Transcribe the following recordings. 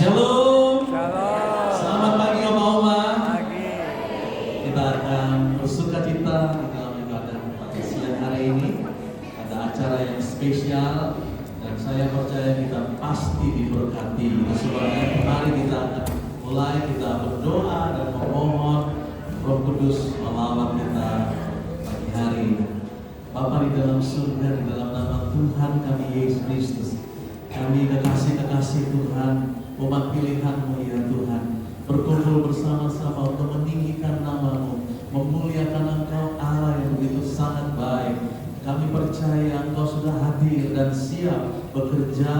Shalom. Shalom. Selamat pagi Oma-Oma. Pagi. Kita akan bersuka cita di dalam ibadah pada siang hari ini. Ada acara yang spesial dan saya percaya kita pasti diberkati. Itu sebabnya mari kita akan mulai, kita berdoa dan memohon Roh Kudus melawat kita pagi hari ini. Bapa di dalam surga, di dalam nama Tuhan kami Yesus Kristus, kami kekasih-kekasih Tuhan, umat pilihan-Mu ya Tuhan, berkumpul bersama-sama untuk meninggikan nama-Mu, memuliakan Engkau Allah yang begitu sangat baik. Kami percaya Engkau sudah hadir dan siap bekerja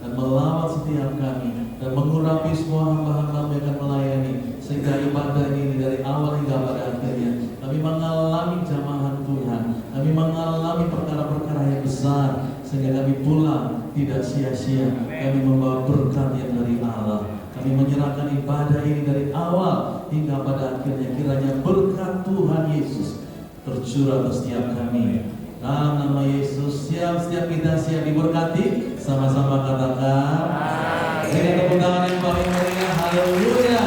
dan melawat setiap kami dan mengurapi semua hamba-hamba yang akan melayani, sehingga ibadah ini dari awal hingga pada akhirnya kami mengalami jamahan Tuhan, kami mengalami perkara-perkara yang besar, sehingga kami pulang tidak sia-sia. Kami membawa berkat yang dari Allah. Kami menyerahkan ibadah ini dari awal hingga pada akhirnya. Kiranya berkat Tuhan Yesus tercurah ke setiap kami. Dalam nama Yesus, setiap kita siap diberkati. Sama-sama katakan, beri tepuk tangan yang paling meriah. Haleluya.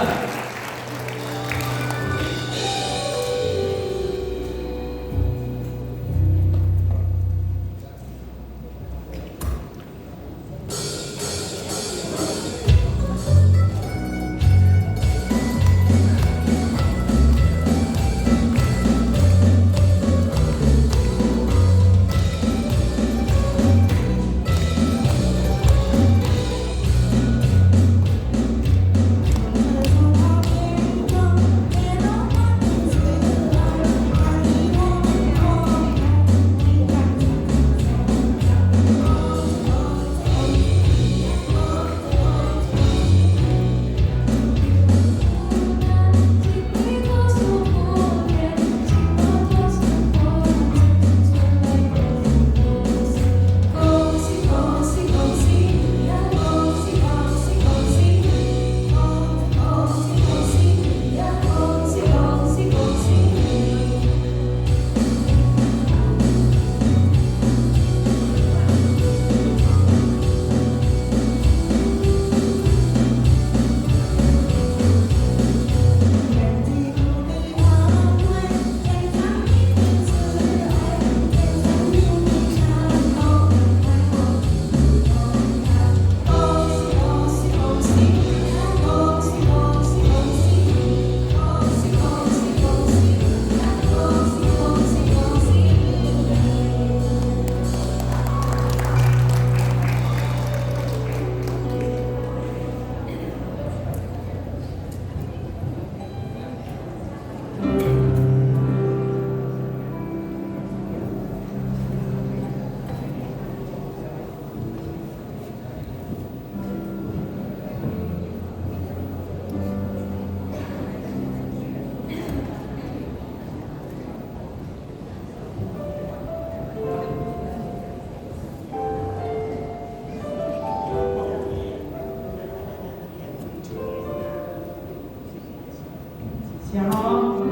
Shalom.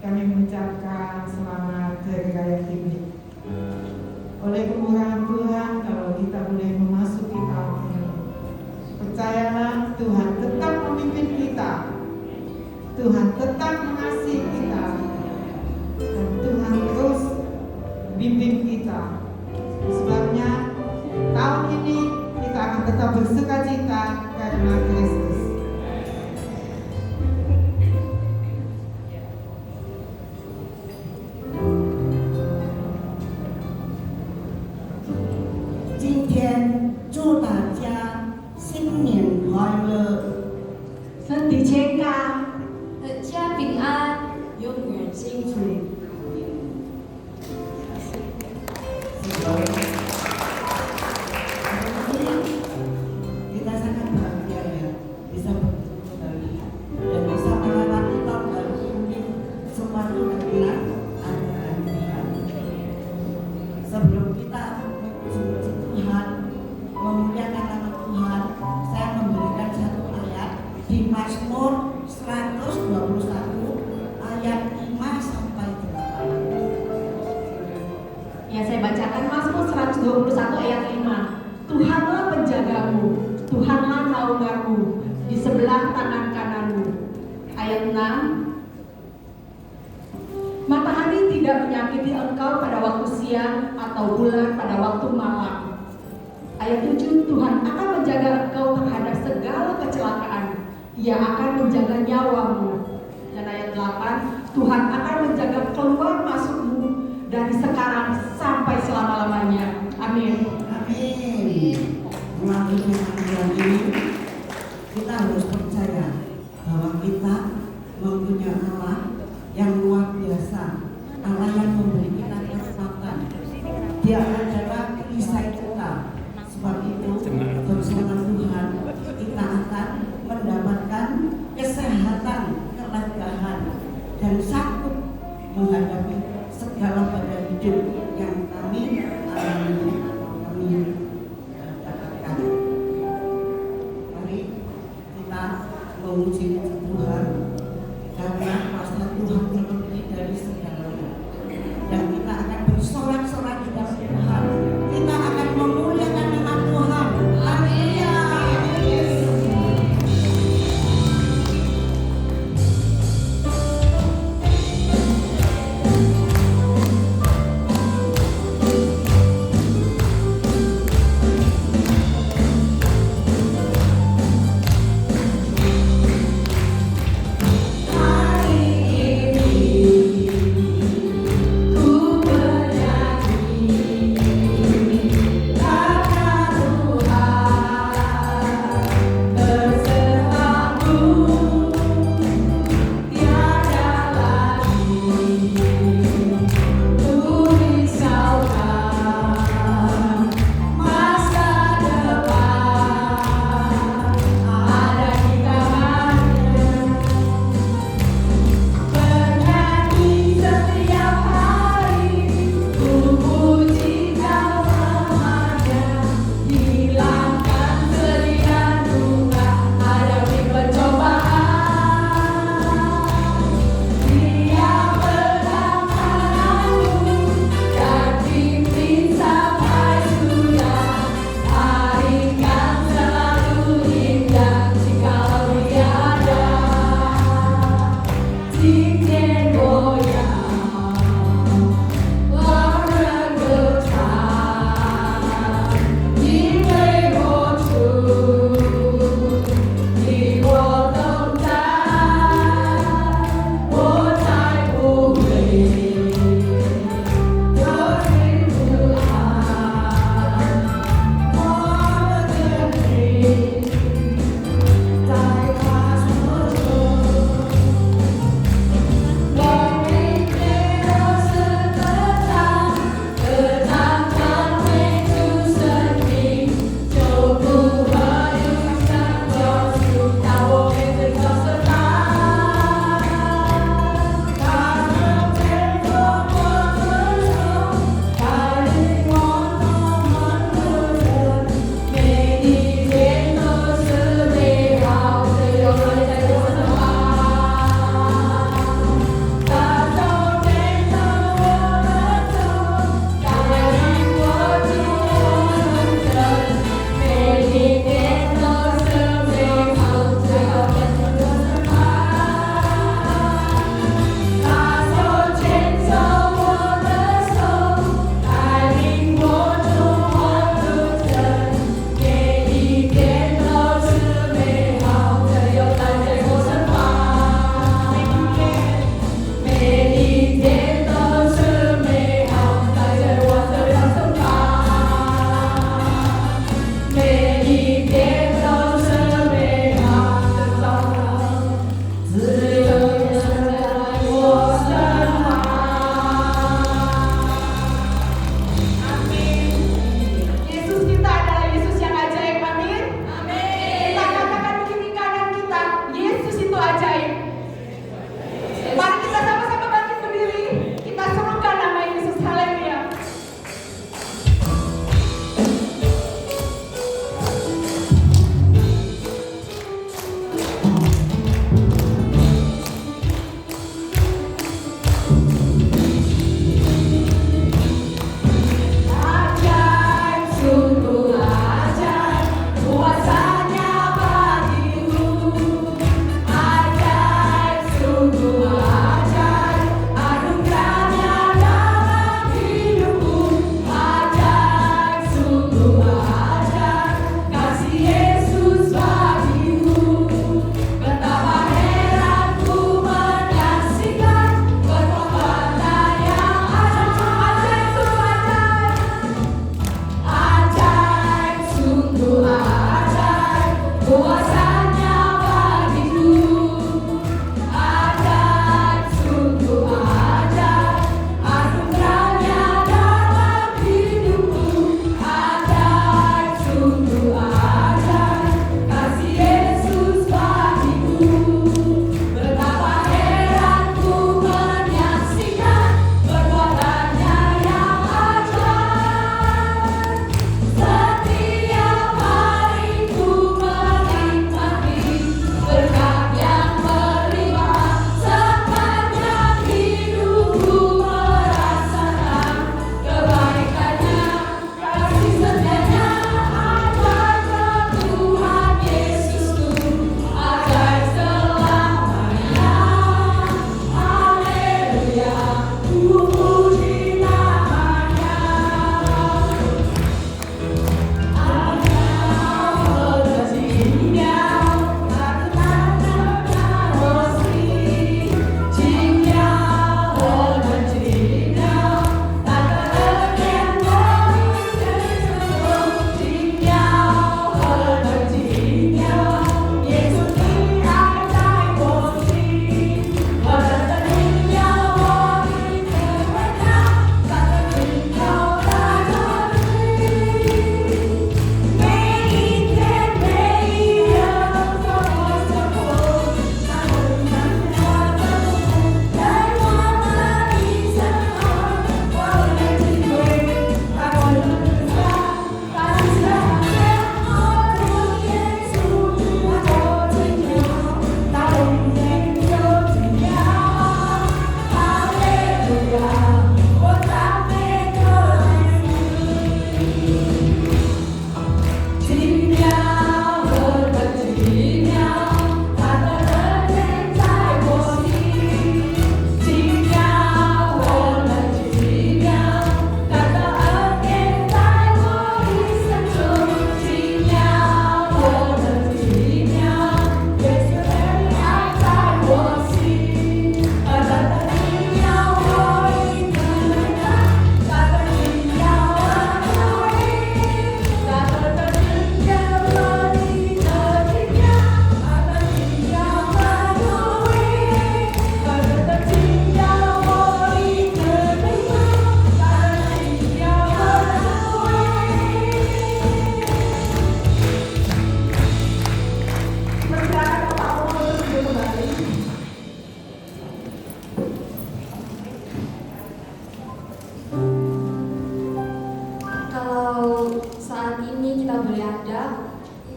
Kami mengucapkan selamat Hari Raya Kibrit. Oleh kemurahan Tuhan, kalau kita boleh memasuki tahun ini, percayalah Tuhan tetap memimpin kita, Tuhan tetap mengasihi kita, dan Tuhan terus bimbing kita. Sebabnya tahun ini kita akan tetap bersukacita karena Kristus.身体健康，阖家平安，永远幸福。Kita sangat bahagia ya bisa bertemu kembali dan bisa melewati tahun baru ini semua dengan anugerah Tuhan. Sebelum kita memuji Tuhan, kepadamu, Tuhanlah naunganmu, di sebelah tangan kananmu. Ayat 6, matahari tidak menyakiti engkau pada waktu siang atau bulan pada waktu malam. Ayat 7, Tuhan akan menjaga engkau terhadap segala kecelakaan. Ia akan menjaga nyawamu. Dan ayat 8, Tuhan akan menjaga keluar masukmu dari sekarang sampai selama-lamanya. Amin. Amin. Melalui firman ini kita harus percaya bahwa kita mempunyai Allah yang luar biasa, Allah yang memberi kita kekuatan. Dia adalah perisai kita. Sebab itu bersama Tuhan kita akan mendapatkan kesehatan, kelegaan, dan sanggup menghadapi segala pada hidup yang kami alami atau kami dapatkan. Mari kita memuji Tuhan karena kuasa Tuhan melebihi dari segalanya, dan kita akan bersorak-sorak di dalam Tuhan. Kita akan memuliakan nama Tuhan. Haleluya.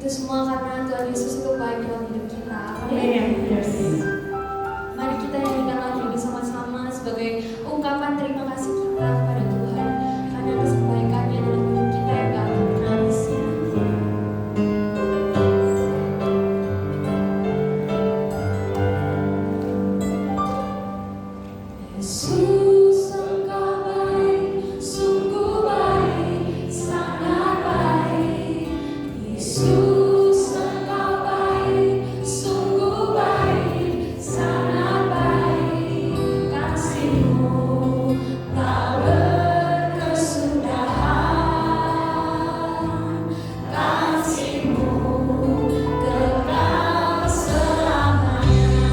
Itu semua karena Tuhan Yesus itu baik dalam hidup kita. Amin. Yes. Mari kita nyanyikan lagu ini bersama-sama sebagai ungkapan terima kasih kita kepada Tuhan karena atas kebaikannya dalam hidup kita yang gak akan pernah habisnya. Yesus, Engkau baik, sungguh baik, sangat baik. Yesus, Engkau baik, sungguh baik, sangat baik. Kasih-Mu tak berkesudahan, kasih-Mu kekal selamanya.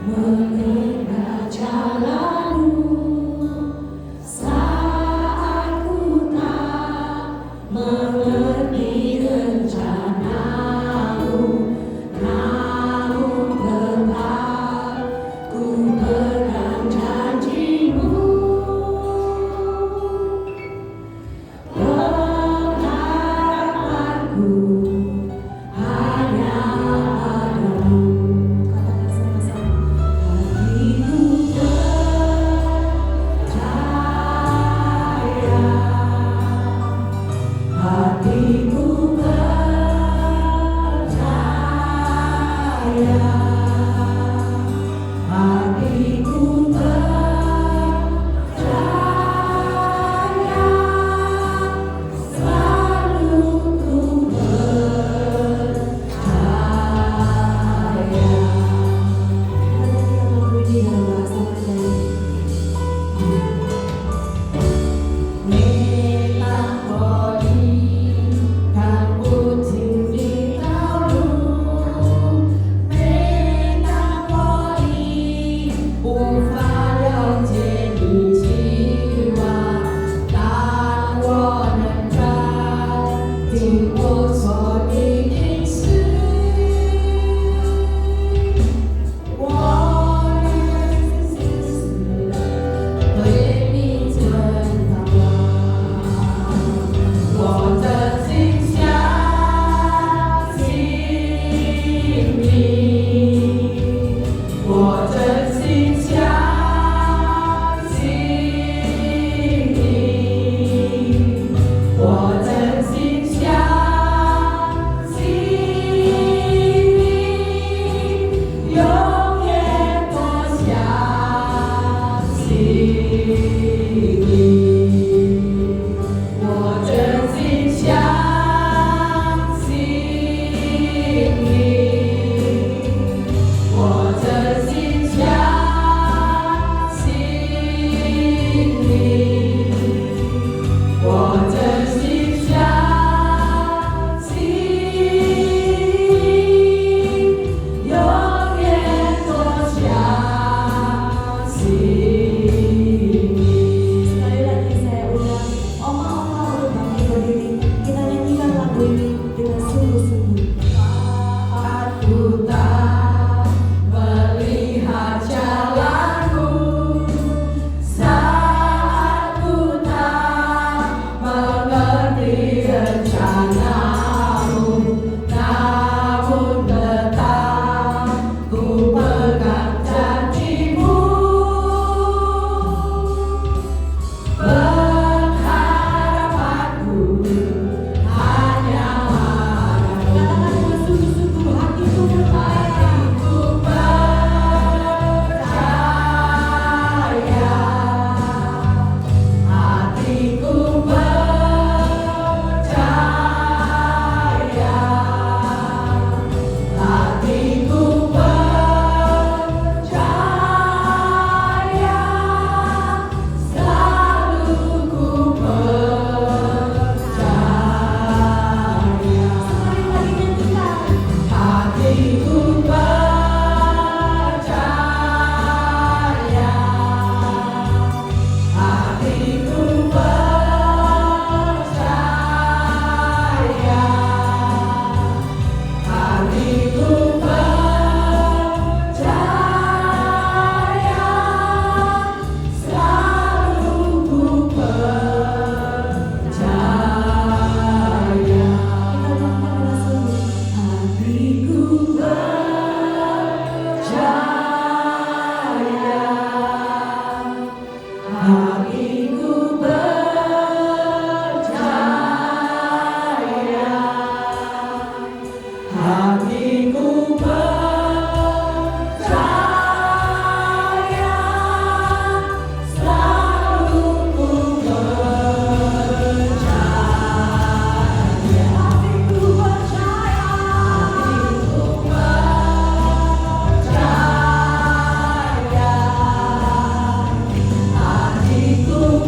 Mengenal jalanmu saat ku Hatiku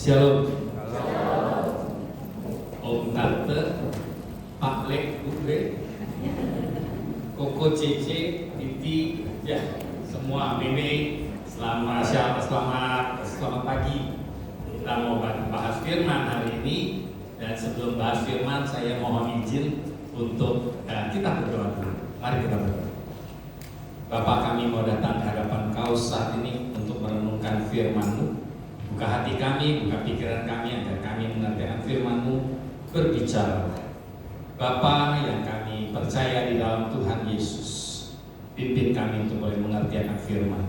Shalom. Om Tante, Pak Lek, Ube, Koko Cece, Titi, ya semua Meme, selamat pagi. Kita mau bahas firman hari ini, dan sebelum bahas firman saya mohon izin untuk kita berdoa dulu. Mari kita berdoa. Bapa, kami mau datang ke hadapan Kau saat ini untuk merenungkan firman-Mu. Buka hati kami, buka pikiran kami agar kami mengerti firman-Mu. Berbicara Bapa yang kami percaya di dalam Tuhan Yesus, pimpin kami untuk boleh mengerti akan firman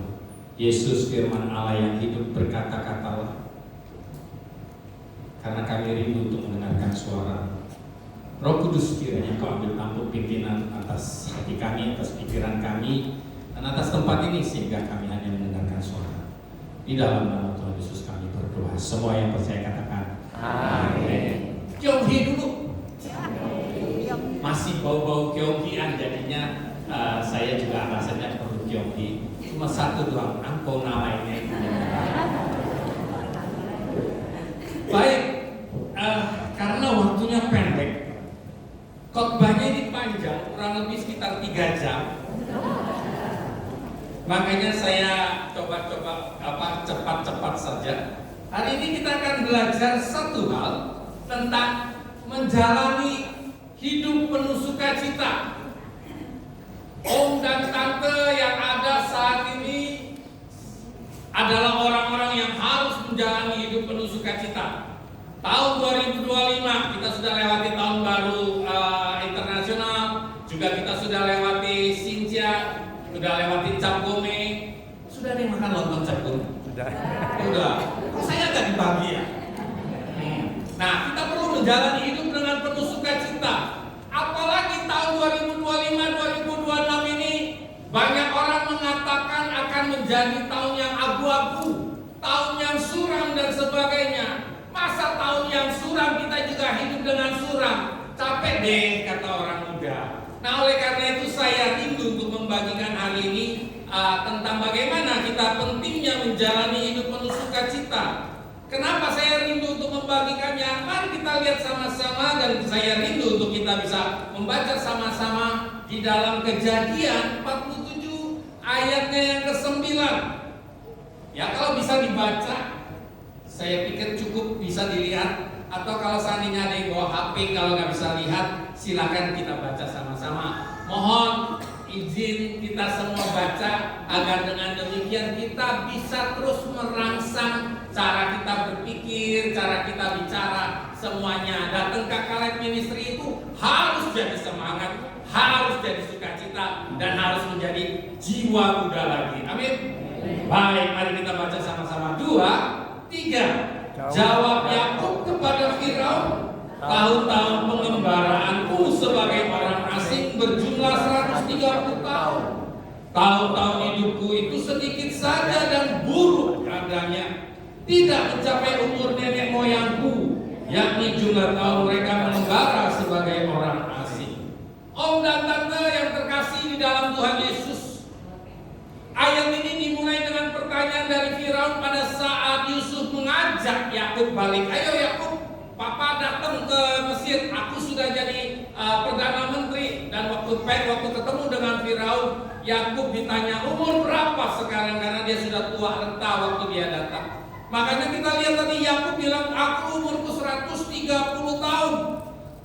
Yesus, firman Allah yang hidup. Berkata-katalah, karena kami rindu untuk mendengarkan suara Roh Kudus. Kiranya Kau ambil tampuk pimpinan atas hati kami, atas pikiran kami, dan atas tempat ini, sehingga kami hanya mendengarkan suara. Di dalam nama Tuhan Yesus kami berdoa. Semua yang percaya katakan amin. Kyonghi dulu. Masih bau-bau Kyonghian, jadinya saya juga rasanya perlu Kyonghi. Cuma satu doang, angkau namanya. Baik, karena waktunya pendek, khotbahnya ini panjang, kurang lebih sekitar 3 jam. Makanya saya coba-coba cepat-cepat saja. Hari ini kita akan belajar satu hal tentang menjalani hidup penuh sukacita. Om dan tante yang ada saat ini adalah orang-orang yang harus menjalani hidup penuh sukacita. Tahun 2025 kita sudah lewati tahun baru internasional, juga kita sudah lewati Xinjia, sudah lewati Cap Gome. Sudah ada yang makan lontong Cap Gome? Sudah. Kok saya agak dibagi ya? Nah, kita perlu menjalani hidup dengan penuh sukacita. Apalagi tahun 2025-2026 ini banyak orang mengatakan akan menjadi tahun yang abu-abu, tahun yang suram dan sebagainya. Masa tahun yang suram kita juga hidup dengan suram? Capek deh kata orang muda. Nah, oleh karena itu saya rindu untuk membagikan hari ini tentang bagaimana kita pentingnya menjalani hidup penuh sukacita. Kenapa saya rindu untuk membagikannya? Mari kita lihat sama-sama, dan saya rindu untuk kita bisa membaca sama-sama di dalam Kejadian 47 ayatnya yang ke-9. Ya, kalau bisa dibaca, saya pikir cukup bisa dilihat. Atau kalau seandainya ada yang bawa HP, kalau nggak bisa lihat, silakan kita baca sama-sama. Mohon izin kita semua baca, agar dengan demikian kita bisa terus merangsang cara kita berpikir, cara kita bicara, semuanya. Datang ke Caleb Ministry itu harus jadi semangat, harus jadi sukacita, dan harus menjadi jiwa muda lagi. Amin. Baik, mari kita baca sama-sama. 2, 3. Jawab Yakub kepada Firaun, tahun-tahun pengembaraanku sebagai orang asing berjumlah 130 tahun. Tahun-tahun hidupku itu sedikit saja dan buruk adanya, tidak mencapai umur nenek moyangku, yakni jumlah tahun mereka mengembara sebagai orang asing. Om dan tante yang terkasih di dalam Tuhan Yesus, ayat ini dimulai dengan pertanyaan dari Firaun pada saat Yusuf mengajak Yakub balik. Ayo Yakub, Papa datang ke Mesir, aku sudah jadi Perdana Menteri. Dan waktu ketemu dengan Firaun, Yakub ditanya umur berapa sekarang, karena dia sudah tua renta waktu dia datang. Makanya kita lihat tadi Yakub bilang, aku umurku 130 tahun.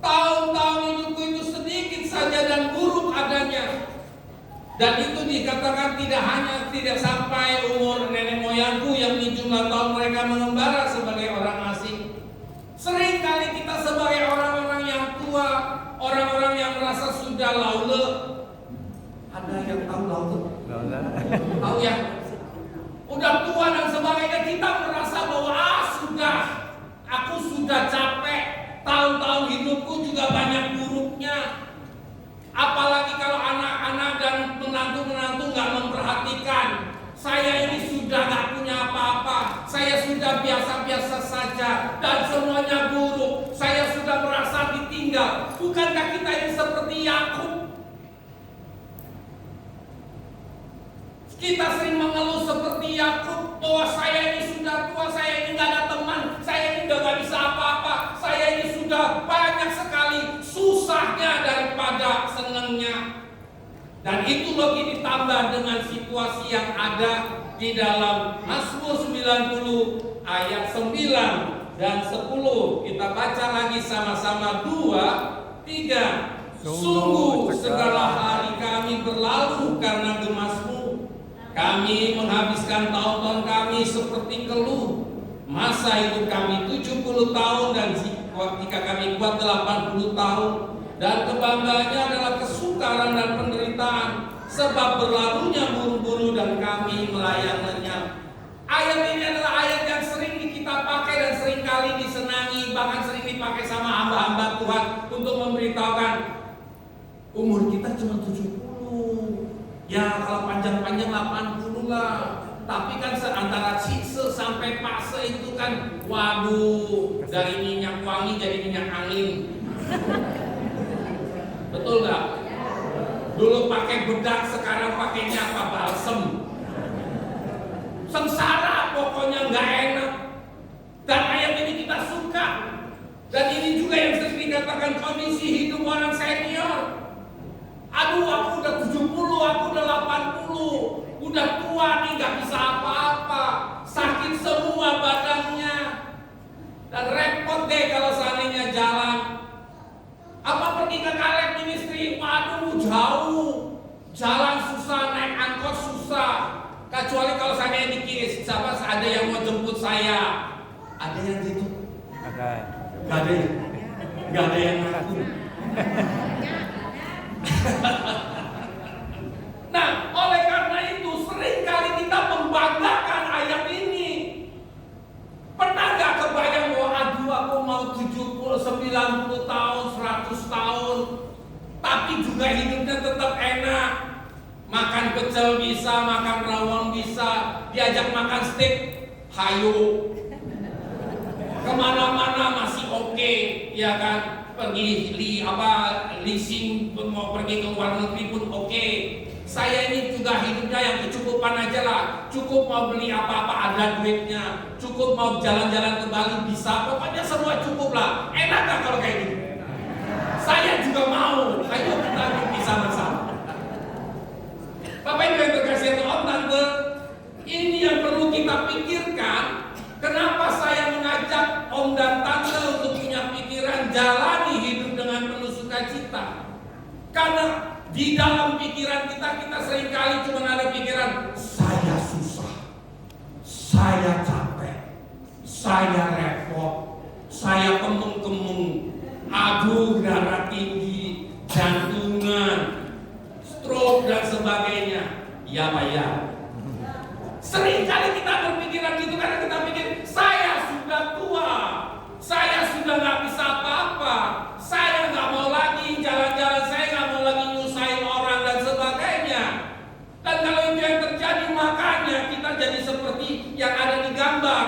Tahun-tahun hidupku itu sedikit saja dan buruk adanya. Dan itu dikatakan tidak sampai umur nenek moyangku, yang di jumlah tahun mereka mengembara sebagai orang asing. Seringkali kita sebagai orang-orang yang tua, orang-orang yang merasa sudah laule. Ada yang tahu laule? Tahu ya? Udah tua dan sebagainya, kita merasa bahwa aku sudah capek. Tahun-tahun hidupku juga banyak buruknya. Apalagi kalau anak-anak dan menantu-menantu nggak memperhatikan. Saya ini sudah nggak punya apa-apa. Saya sudah biasa-biasa saja dan semuanya buruk. Saya sudah merasa ditinggal. Bukankah kita ini seperti Yakub? Kita sering mengeluh seperti Yakub, bahwa saya ini sudah tua, saya ini nggak ada teman, saya Dan itu lagi ditambah dengan situasi yang ada di dalam Mazmur 90 ayat 9 dan 10. Kita baca lagi sama-sama 2, 3. Sungguh segala hari kami berlalu karena gemas-Mu. Kami menghabiskan tahun-tahun kami seperti keluh. Masa hidup kami 70 tahun dan jika kami kuat 80 tahun. Dan kebanggaannya adalah kesukaran dan penderitaan, sebab berlalunya buru-buru dan kami melayaninya. Ayat ini adalah ayat yang sering kita pakai dan sering kali disenangi, bahkan sering dipakai sama hamba-hamba Tuhan untuk memberitahukan umur kita cuma 70. Ya kalau panjang-panjang 80 lah. Tapi kan antara cise sampai fase itu kan, waduh, dari minyak wangi jadi minyak angin. Betul nggak? Dulu pakai bedak, sekarang pakainya apa? Balsem. Sengsara, pokoknya nggak enak. Dan ayat ini kita suka. Dan ini juga yang sering dikatakan kondisi hidup orang senior. Aduh, aku udah 70, aku udah 80, udah tua nih, nggak bisa apa-apa, sakit semua badannya, dan repot deh kalau seandainya jalan. Apa pergi ke Kaleb Ministry? Waduh, jauh, jalan susah, naik angkot susah. Kecuali kalau saya dikis, siapa ada yang mau jemput saya? Ada yang gitu? Ada. Gak ada yang ngaku. Nah, oleh karena itu seringkali kita membanggakan ayat ini. Pernah gak kebayang bahwa aduh aku mau 70, 90 tahun, 100 tahun, tapi juga hidupnya tetap enak. Makan pecel bisa, makan rawon bisa, diajak makan steak, hayu. Kemana-mana masih oke, ya kan? Pergi leasing, mau pergi ke luar negeri pun oke. Saya ini juga hidupnya yang kecukupan aja lah. Cukup mau beli apa-apa ada duitnya. Cukup mau jalan-jalan ke Bali bisa. Pokoknya semua cukup lah. Enak gak kalau kayak gitu? Saya juga mau. Ayo kita bisa bersama. Bapak Ibu yang terkasih Tuhan, Tante, ini yang perlu kita pikirkan. Kenapa saya mengajak Om dan Tante untuk punya pikiran jalani hidup dengan penuh sukacita? Karena di dalam pikiran kita seringkali cuma ada pikiran saya susah, saya capek, saya repot, saya kemung-kemung, aduh darah tinggi, jantungan, stroke dan sebagainya. Ya Pak ya. Seringkali kita berpikiran gitu karena kita pikir saya sudah tua, saya sudah nggak bisa apa-apa, saya nggak mau lagi jalan-jalan, saya nggak mau lagi nyusahin orang dan sebagainya. Dan kalau itu yang terjadi, makanya kita jadi seperti yang ada di gambar.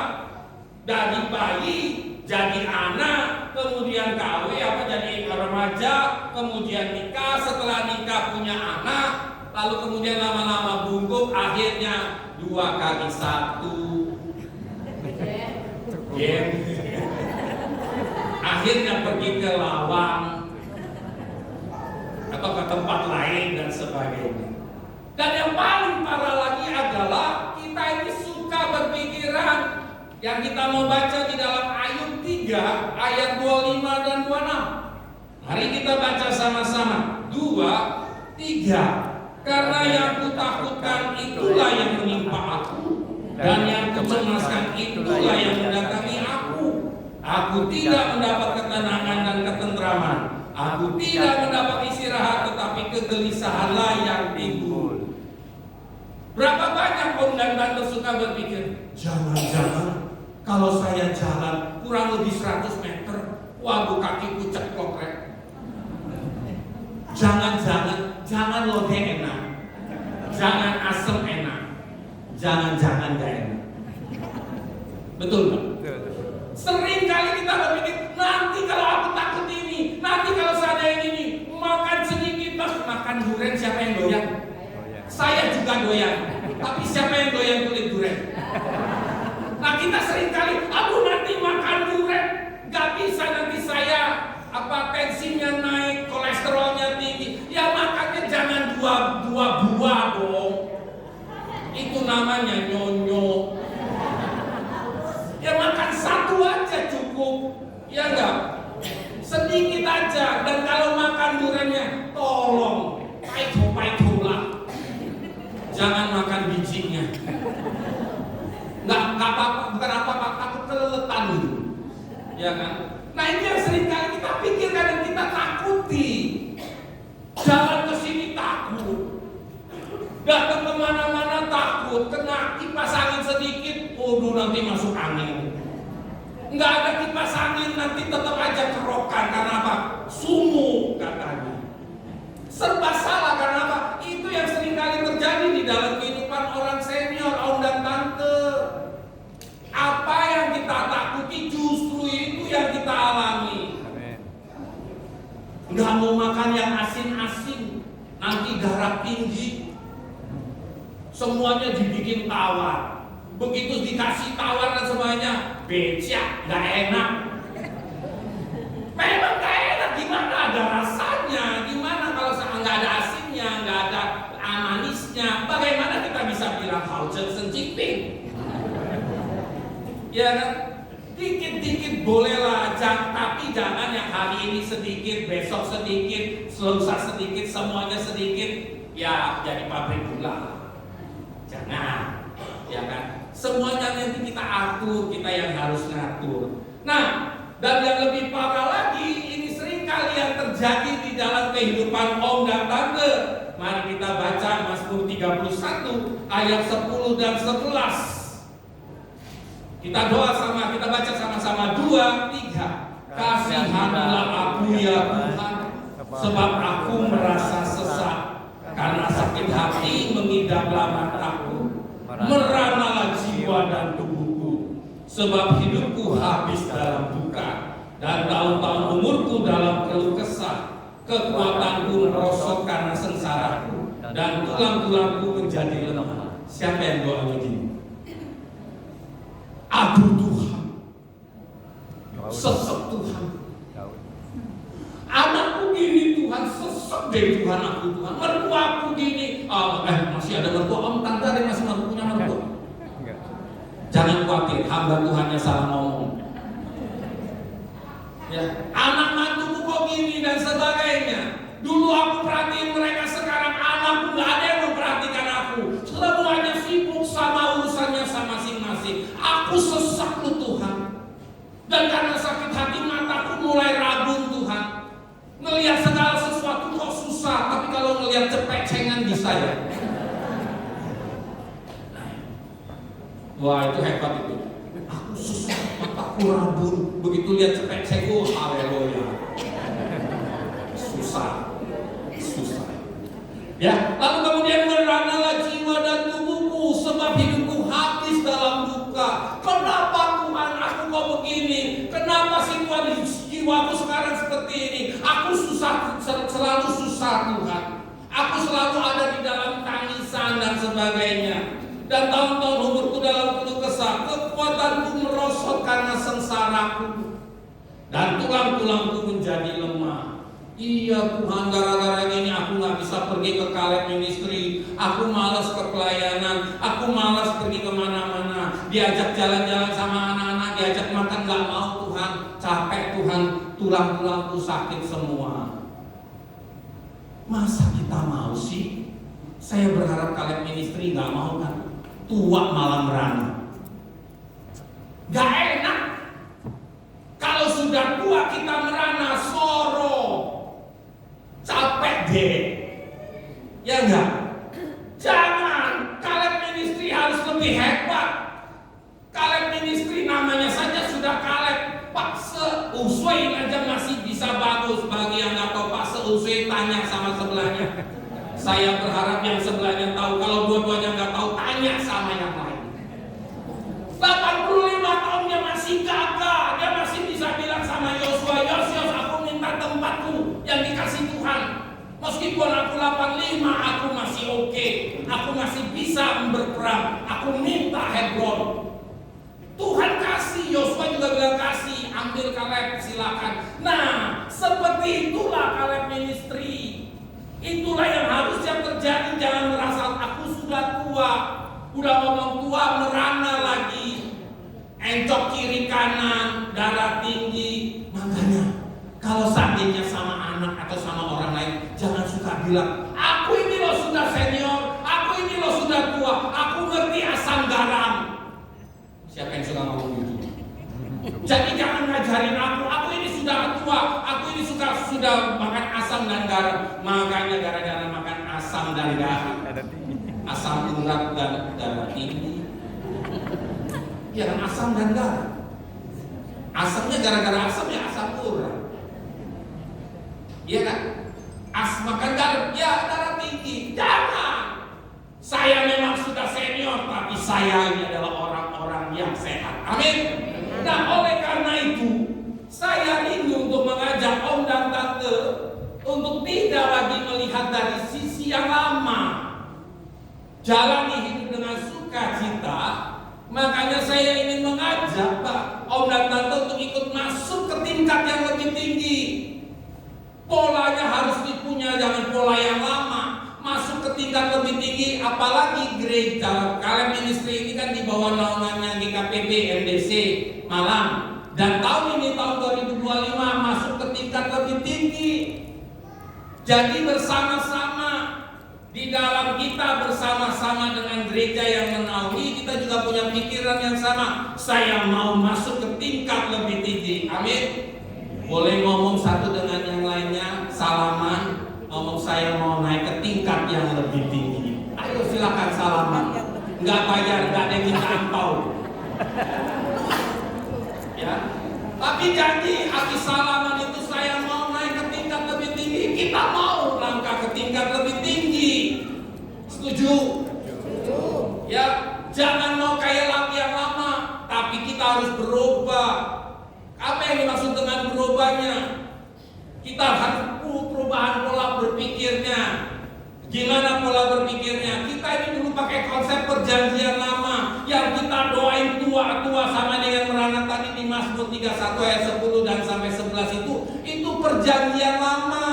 Dari bayi jadi anak, kemudian kawin jadi remaja, kemudian nikah, setelah nikah punya anak, lalu kemudian lama-lama bungkuk, akhirnya 2 kali 1 game. Akhirnya pergi ke Lawang atau ke tempat lain dan sebagainya. Dan yang paling parah lagi adalah kita ini suka berpikiran yang kita mau baca di dalam Ayub 3 ayat 25 dan 26. Mari kita baca sama-sama. 2, 3. Karena yang kutakutkan itulah yang menimpa aku, dan yang kucemaskan itulah yang mendatangi aku. Aku tidak mendapat ketenangan dan ketentraman. Aku tidak mendapat istirahat, tetapi kegelisahanlah yang timbul. Berapa banyak Om dan Tante suka berpikir, jangan-jangan kalau saya jalan kurang lebih 100 meter, waduh kakiku ceklok rek. Jangan lode enak, jangan asem enak, jangan gak enak. Betul nggak? Sering kali kita berpikir, nanti kalau aku takut ini, nanti kalau saya ini makan sedikit, makan durian siapa yang doyan? Saya juga doyan, tapi siapa yang doyan kulit durian? Nah kita sering kali, aduh nanti makan durian, gak bisa nanti saya tensinya naik, kolesterolnya tinggi. Ya makanya jangan 2 Itu namanya nyonyo. Ya makan satu aja cukup, ya enggak? Sedikit aja. Dan kalau makan duriannya, tolong paido-paidolah. Jangan makan bijinya. Enggak apa-apa, bukan apa-apa, takut keleletan gitu. Ya kan? Nah ini yang sering kali kita pikirkan dan kita takuti. Jalan ke sini takut, datang kemana-mana takut, kena kipas angin sedikit, waduh nanti masuk angin. Nggak ada kipas angin nanti tetap aja kerokan, karena apa? Sumuk katanya. Serba salah karena apa? Itu yang sering kali terjadi di dalam kehidupan orang senior, om dan tante. Apa yang kita takuti justru itu yang kita alami. Nggak mau makan yang asin-asin, nanti darah tinggi. Semuanya dibikin tawar. Begitu dikasih tawar dan semuanya becak, nggak enak. Memang nggak enak, gimana ada rasanya? Gimana kalau nggak ada asinnya, nggak ada manisnya? Bagaimana kita bisa bilang Haujen Jinping? Ya kan? Dikit-dikit bolehlah, tapi jangan yang hari ini sedikit, besok sedikit, lusa sedikit, semuanya sedikit, ya jadi pabrik gula. Jangan, ya kan? Semuanya nanti kita atur, kita yang harus ngatur. Nah, dan yang lebih parah lagi, ini sering kali yang terjadi di dalam kehidupan om dan tante. Mari kita baca Mazmur 31 ayat 10 dan 11. Kita doa sama, kita baca sama-sama 2, 3. Kasihanilah aku ya Tuhan, sebab aku merasa sesat, karena sakit hati mengidaplah mataku, meranalah jiwa dan tubuhku, sebab hidupku habis dalam duka, dan tahun-tahun umurku dalam keluh kesah. Kekuatanku merosot karena sengsaraku, dan tulang-tulangku menjadi lemah. Siapa yang doanya gini? Aduh Tuhan, sesek Tuhan, anakku gini Tuhan, sesek deh Tuhan aku Tuhan, mertuaku gini, masih ada mertua, om tante ada masih punya mertua. Jangan khawatir, hamba Tuhannya salah ngomong. Ya, anak mantuku kok gini dan sebagainya. Dulu aku perhatiin mereka, sekarang anakku nggak ada yang memperhatikan aku. Semuanya sibuk sama urusannya sama masing-masing. Aku sesak lu Tuhan. Dan karena sakit hati mataku mulai rabun Tuhan. Ngelihat segala sesuatu kok susah, tapi kalau ngelihat cepecengan bisa ya. Wah itu hebat itu. Aku susah, mataku rabun. Begitu lihat cepeceng, haleluya. Susah. Ya, lalu kemudian meranalah jiwa dan tubuhku, sebab hidupku habis dalam duka. Kenapa Tuhan aku kok begini? Kenapa situasi jiwaku sekarang seperti ini? Aku susah, selalu susah Tuhan. Aku selalu ada di dalam tangisan dan sebagainya. Dan tahun-tahun umurku dalam keluh kesah. Kekuatanku merosot karena sengsaraku, dan tulang-tulangku menjadi lemah. Iya Tuhan, gara-gara ini aku gak bisa pergi ke Caleb Ministry. Aku malas ke pelayanan, aku malas pergi kemana-mana. Diajak jalan-jalan sama anak-anak, diajak makan gak mau Tuhan. Capek Tuhan, tulang-tulangku sakit semua. Masa kita mau sih? Saya berharap Caleb Ministry gak mau kan? Tua malah merana. Gak enak. Kalau sudah tua kita merana, soro. Capek deh, ya enggak? Jangan, Caleb Ministry harus lebih hebat. Caleb Ministry namanya saja sudah Caleb. Pak Seuswei aja masih bisa bagus. Bagi yang nggak tahu Pak Seuswei, tanya sama sebelahnya. Saya berharap yang sebelahnya tahu. Kalau dua-duanya nggak tahu, tanya sama yang lain. 85 tahunnya masih gagah. Dia masih bisa bilang sama Yosua, Yos, aku minta tempatku yang dikasih Tuhan. Meskipun aku 85, aku masih oke. Aku masih bisa berperang. Aku minta Hebron. Tuhan kasih, Yosua juga bilang kasih, ambil Caleb, silakan. Nah, seperti itulah Caleb Ministry. Itulah yang harusnya terjadi. Jangan merasa aku sudah tua. udah ngomong tua merana lagi, encok kiri kanan, darah tinggi. Makanya kalau seandainya sama anak atau sama orang lain, jangan suka bilang, aku ini loh sudah senior, aku ini loh sudah tua, aku ngerti asam garam. Siapa yang suka ngomong gitu? Jadi jangan ngajarin aku ini sudah tua, aku ini sudah makan asam dan garam. Makanya gara-gara makan asam dan garam, asam urat dan darah tinggi. Ya kan, asam dan garam. Asamnya gara-gara asam ya asam urat. Iya kan? Makan garam, ya darah tinggi. Jangan. Saya memang sudah senior, tapi saya ini adalah orang-orang yang sehat. Amin. Nah, oleh karena itu, saya rindu untuk mengajak om dan tante untuk tidak lagi melihat dari sisi yang lama. Jalani hidup dengan sukacita. Makanya saya ingin mengajak om dan tante untuk ikut masuk ke tingkat yang lebih tinggi. Polanya harus dipunya, jangan pola yang lama. Masuk ke tingkat lebih tinggi, apalagi gereja kalian ministry ini kan di bawah naungannya GKPB MDC Malang. Dan tahun ini tahun 2025 masuk ke tingkat lebih tinggi. Jadi bersama-sama di dalam kita bersama-sama dengan gereja yang menaungi, kita juga punya pikiran yang sama. Saya mau masuk ke tingkat lebih tinggi. Amin. Boleh ngomong satu dengan yang lainnya, salaman, ngomong saya mau naik ke tingkat yang lebih tinggi. Ayo silakan salaman. Nggak bayar, nggak ada yang minta angpau. Ya, tapi janji habis salaman itu saya mau naik ke tingkat lebih tinggi. Kita mau langkah ke tingkat lebih tinggi. Setuju? Ya, jangan mau kayak laki yang lama, tapi kita harus berubah. Apa yang dimaksud dengan berubahnya? Kita harus perubahan pola berpikirnya. Gimana pola berpikirnya? Kita ini dulu pakai konsep perjanjian lama yang kita doain tua-tua sama dengan merana tadi di Mazmur 31 ayat 10 dan sampai 11 itu perjanjian lama.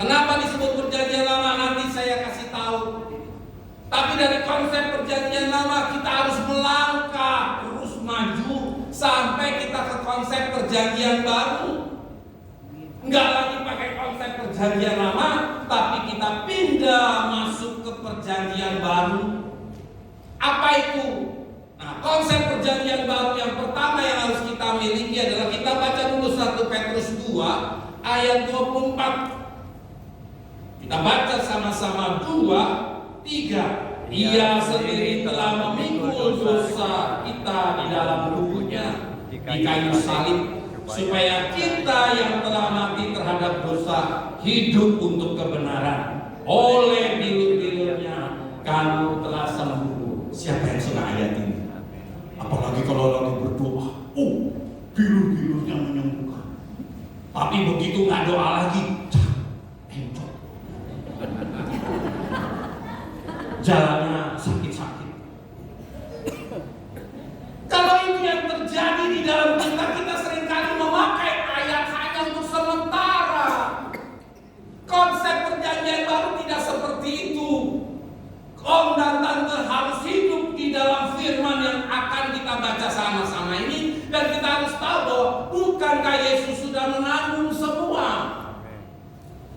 Kenapa disebut perjanjian lama? Nanti saya kasih tahu. Tapi dari konsep perjanjian lama kita harus melangkah terus maju sampai kita ke konsep perjanjian baru. Enggak lagi pakai konsep perjanjian lama, tapi kita pindah masuk ke perjanjian baru. Apa itu? Nah, konsep perjanjian baru yang pertama yang harus kita miliki adalah kita baca dulu 1 Petrus 2 ayat 24. Kita baca sama-sama 2, 3. Ia sendiri telah memikul dosa kita di dalam tubuhnya di kayu salib, supaya kita yang telah mati terhadap dosa hidup untuk kebenaran. Oleh bilur-bilurnya kamu telah sembuh. Siapa yang suka ayat ini? Apalagi kalau lagi berdoa, bilur-bilurnya menyembuhkan. Tapi begitu nggak doa lagi, encok. Jalannya sakit-sakit. Kalau itu yang terjadi di dalam kita seringkali memakai ayat hanya untuk sementara. Konsep perjanjian baru tidak seperti itu. Om dan tante harus hidup di dalam firman yang akan kita baca sama-sama ini. Dan kita harus tahu bahwa bukankah Yesus sudah menanggung semua.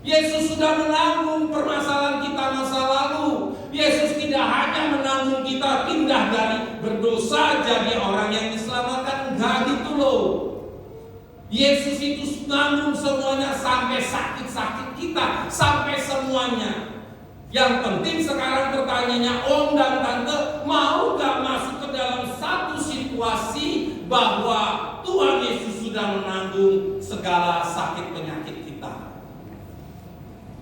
Yesus sudah menanggung permasalahan kita masa lalu. Yesus tidak hanya menanggung kita pindah dari berdosa jadi orang yang diselamatkan. Enggak gitu loh. Yesus itu menanggung semuanya sampai sakit-sakit kita. Sampai semuanya. Yang penting sekarang pertanyaannya, om dan tante mau gak masuk ke dalam satu situasi bahwa Tuhan Yesus sudah menanggung segala sakit penyakit kita.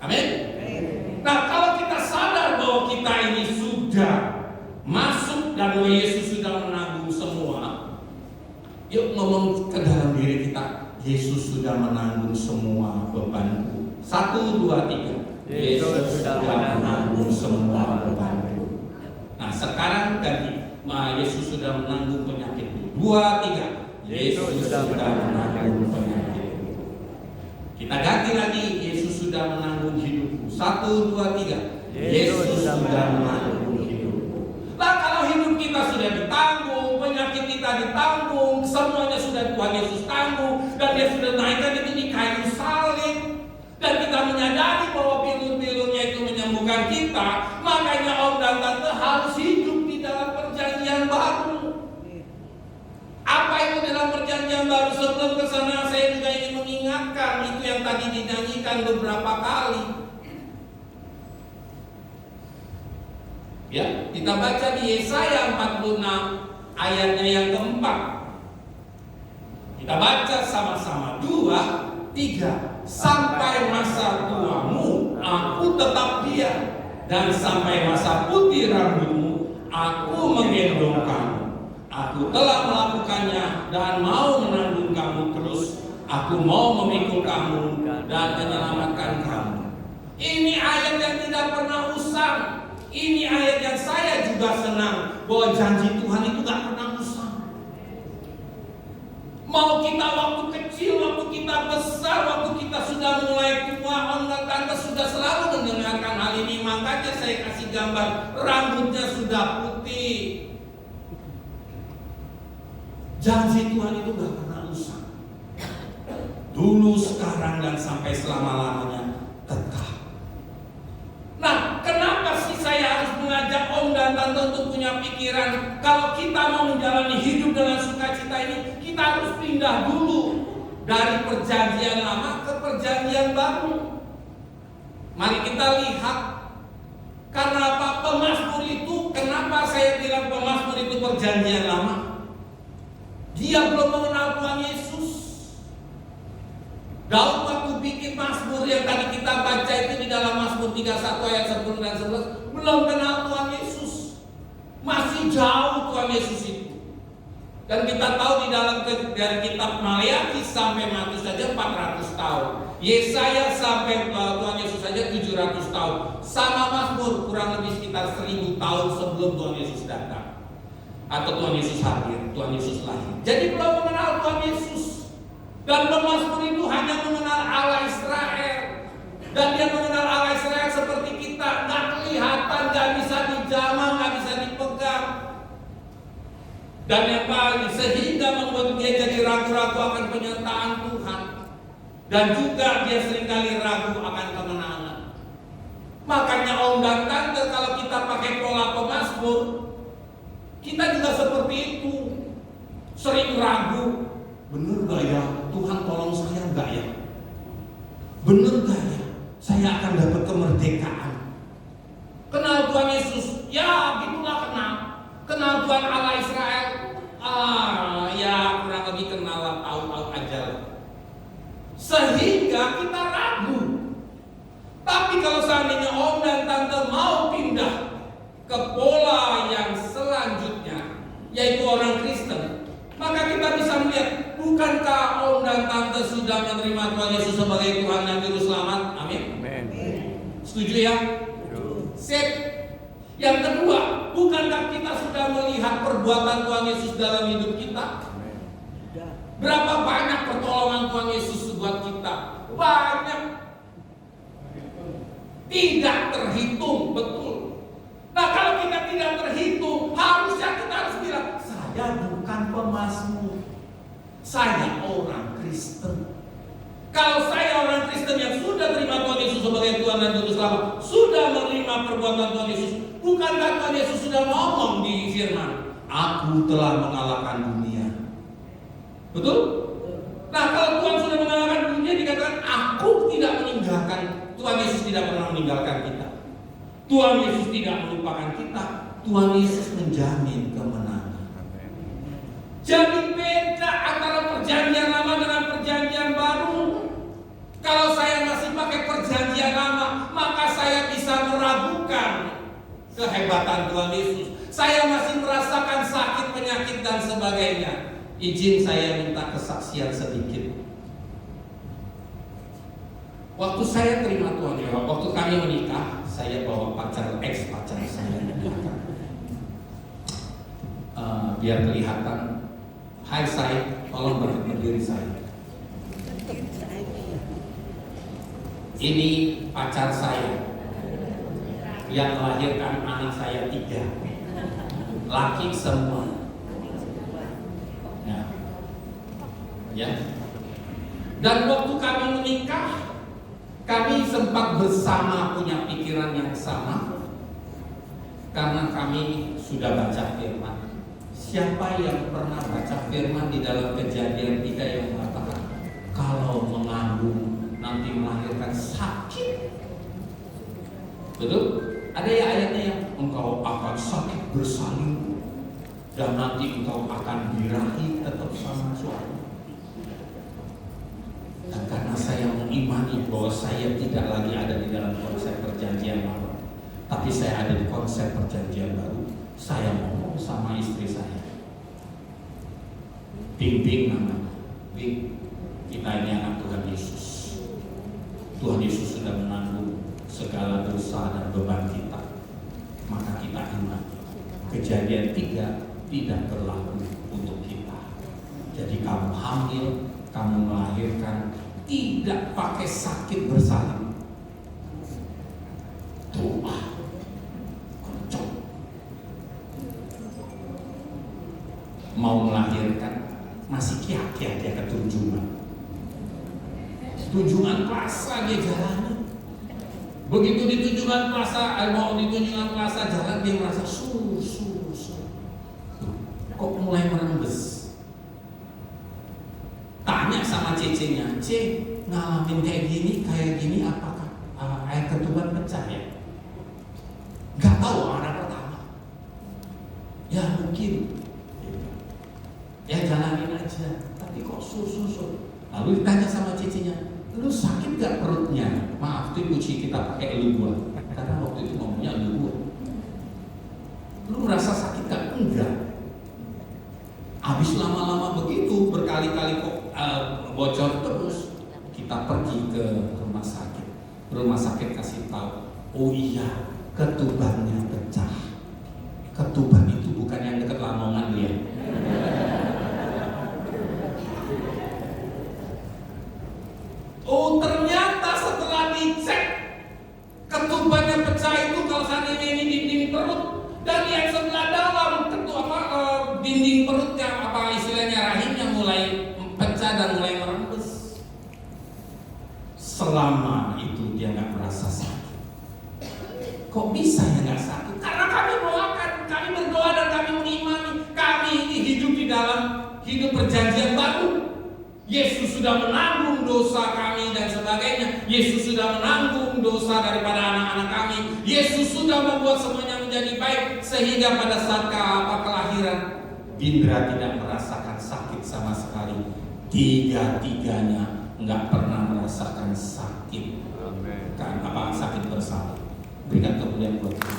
Amin. Nah, kalau kita sadar bahwa kita ini sudah masuk dan bahwa Yesus sudah menanggung semua, yuk ngomong ke dalam diri kita, Yesus sudah menanggung semua bebanku. 1, 2, 3. Yesus sudah menanggung semua bebanku. Nah, sekarang ganti. Yesus sudah menanggung penyakitku. 2, 3. Yesus sudah menanggung penyakitku. Kita ganti lagi, Yesus sudah menanggung hidupku. 1, 2, 3. Yesus sudah menanggung hidupku. diingatkan beberapa kali. Ya, kita baca di Yesaya 46 ayatnya yang keempat. Kita baca sama-sama 2, 3. Sampai masa tuamu aku tetap diam, dan sampai masa putih rambutmu aku menggendong kamu. Aku telah melakukannya dan mau menanggung kamu terus. Aku mau memikul kamu dan menyelamatkan kamu. Ini ayat yang tidak pernah usang. Ini ayat yang saya juga senang, bahwa janji Tuhan itu gak pernah usang. Mau kita waktu kecil, waktu kita besar, waktu kita sudah mulai tua, om dan tante sudah selalu mendengarkan hal ini. Makanya saya kasih gambar, rambutnya sudah putih. Janji Tuhan itu gak pernah usang. Dulu, sekarang, dan sampai selama-lamanya tetap. Nah, kenapa sih saya harus mengajak om dan tante untuk punya pikiran, kalau kita mau menjalani hidup dengan sukacita ini, kita harus pindah dulu dari perjanjian lama ke perjanjian baru. Mari kita lihat, karena apa? Pemazmur itu, kenapa saya bilang pemazmur itu perjanjian lama? Dia belum mengenal Tuhan Yesus. Daud waktu bikin mazmur yang tadi kita baca itu di dalam Mazmur 31 ayat 10 dan 11, belum kenal Tuhan Yesus. Masih jauh Tuhan Yesus itu. Dan kita tahu di dalam dari kitab Maleakhi sampai Matius saja 400 tahun. Yesaya sampai Tuhan Yesus saja 700 tahun. Sama mazmur kurang lebih sekitar 1000 tahun sebelum Tuhan Yesus datang. Atau Tuhan Yesus hadir, Tuhan Yesus lahir. Jadi belum mengenal Tuhan Yesus. Dan pemazmur itu hanya mengenal Allah Israel. Dan dia mengenal Allah Israel seperti kita, gak kelihatan, gak bisa dijamah, gak bisa dipegang. Dan yang paling sehingga membuat dia jadi ragu-ragu akan penyertaan Tuhan. Dan juga dia seringkali ragu akan kemenangan. Makanya om dan tante, kalau kita pakai pola pemazmur, kita juga seperti itu. Sering ragu. Bener gak ya? Tuhan tolong saya gak ya? Bener gak ya? Saya akan dapat kemerdekaan. Kenal Tuhan Yesus? Ya gitulah kenal. Kenal Tuhan Allah Israel? Ya kurang lebih kenal lah, tahu-tahu aja lah. Sehingga kita ragu. Tapi kalau seandainya om dan tante mau pindah ke pola yang selanjutnya, yaitu orang Kristen, maka kita bisa melihat, bukankah om dan tante sudah menerima Tuhan Yesus sebagai Tuhan dan Juru Selamat? Amin. Setuju ya? Sip. Yang kedua, bukankah kita sudah melihat perbuatan Tuhan Yesus dalam hidup kita? Berapa banyak pertolongan Tuhan Yesus buat kita? Banyak. Tidak terhitung, betul. Nah, kalau kita tidak terhitung, harusnya kita harus bilang, saya bukan pemazmur, saya orang Kristen. Kalau saya orang Kristen yang sudah terima Tuhan Yesus sebagai Tuhan dan Juru Selamat, sudah menerima perbuatan Tuhan Yesus, bukankah Tuhan Yesus sudah ngomong di firman, aku telah mengalahkan dunia. Betul? Nah, kalau Tuhan sudah mengalahkan dunia, dikatakan aku tidak meninggalkan. Tuhan Yesus tidak pernah meninggalkan kita. Tuhan Yesus tidak melupakan kita. Tuhan Yesus menjamin kemenangan. Jadi beda antara perjanjian lama dengan perjanjian baru. Kalau saya masih pakai perjanjian lama, maka saya bisa meragukan kehebatan Tuhan Yesus. Saya masih merasakan sakit, penyakit dan sebagainya. Izin saya minta kesaksian sedikit. Waktu saya terima Tuhan Yesus, waktu kami menikah, saya bawa pacar saya di belakang. Biar kelihatan. Hai saya, tolong berdiri saya. Ini pacar saya yang melahirkan anak saya 3, laki semua. Ya. Dan waktu kami menikah, kami sempat bersama punya pikiran yang sama, karena kami sudah baca firman. Siapa yang pernah baca firman di dalam Kejadian 3 yang mengatakan, kalau mengandung nanti melahirkan sakit. Betul? Ada ya ayatnya yang engkau akan sakit bersalin dan nanti engkau akan birahi tetap sama suami. Dan karena saya mengimani bahwa saya tidak lagi ada di dalam konsep perjanjian lama, tapi saya ada di konsep perjanjian baru, saya ngomong sama istri saya, Bing namanya, Bing, kita ini anak Tuhan Yesus. Tuhan Yesus sudah menanggung segala dosa dan beban kita. Maka kita ingat Kejadian 3 tidak berlaku untuk kita. Jadi kamu hamil, kamu melahirkan, tidak pakai sakit bersalin. Doa kencang. Mau melahirkan masih kiat-kiat dia ketunjungan. Tunjungan plaza dia jalani. Begitu di tunjungan plaza, mau di tunjungan plaza jalan dia merasa sur. Kok mulai merembes. Tanya sama cecenya, ngalamin kayak gini apakah air ketuban pecah ya? Gak tahu anak pertama. Ya mungkin. Ya jalanin aja. Tapi kok sur. Lalu ditanya sama cecenya, lu sakit gak perutnya? Maaf tuh kuci kita pakai elu gua. Karena waktu itu ngomongnya elu gua. Lu merasa sakit gak? Enggak. Habis lama-lama begitu berkali-kali kok bocor terus, kita pergi ke rumah sakit. Rumah sakit kasih tahu, oh iya ketubannya pecah. Ketuban itu bukan yang dekat Lamongan ya. Oh ternyata setelah dicek ketubannya pecah itu kalau seandainya ini dinding perut dan yang sebelah dalam dinding perutnya istilahnya rahimnya mulai pecah dan mulai merembes. Selama itu dia nggak merasa sakit. Kok bisa ya nggak sakit? Karena kami doakan, kami berdoa dan kami mengimani kami ini hidup di dalam hidup perjanjian baru. Yesus sudah menanggung dosa kami dan sebagainya. Yesus sudah menanggung dosa daripada anak-anak kami. Yesus sudah membuat semuanya menjadi baik sehingga pada saat kelahiran Indra tidak merasakan sakit sama sekali. Tiga-tiganya nggak pernah merasakan sakit. Amen. Sakit bersalin. Berikan kemuliaan buat Tuhan.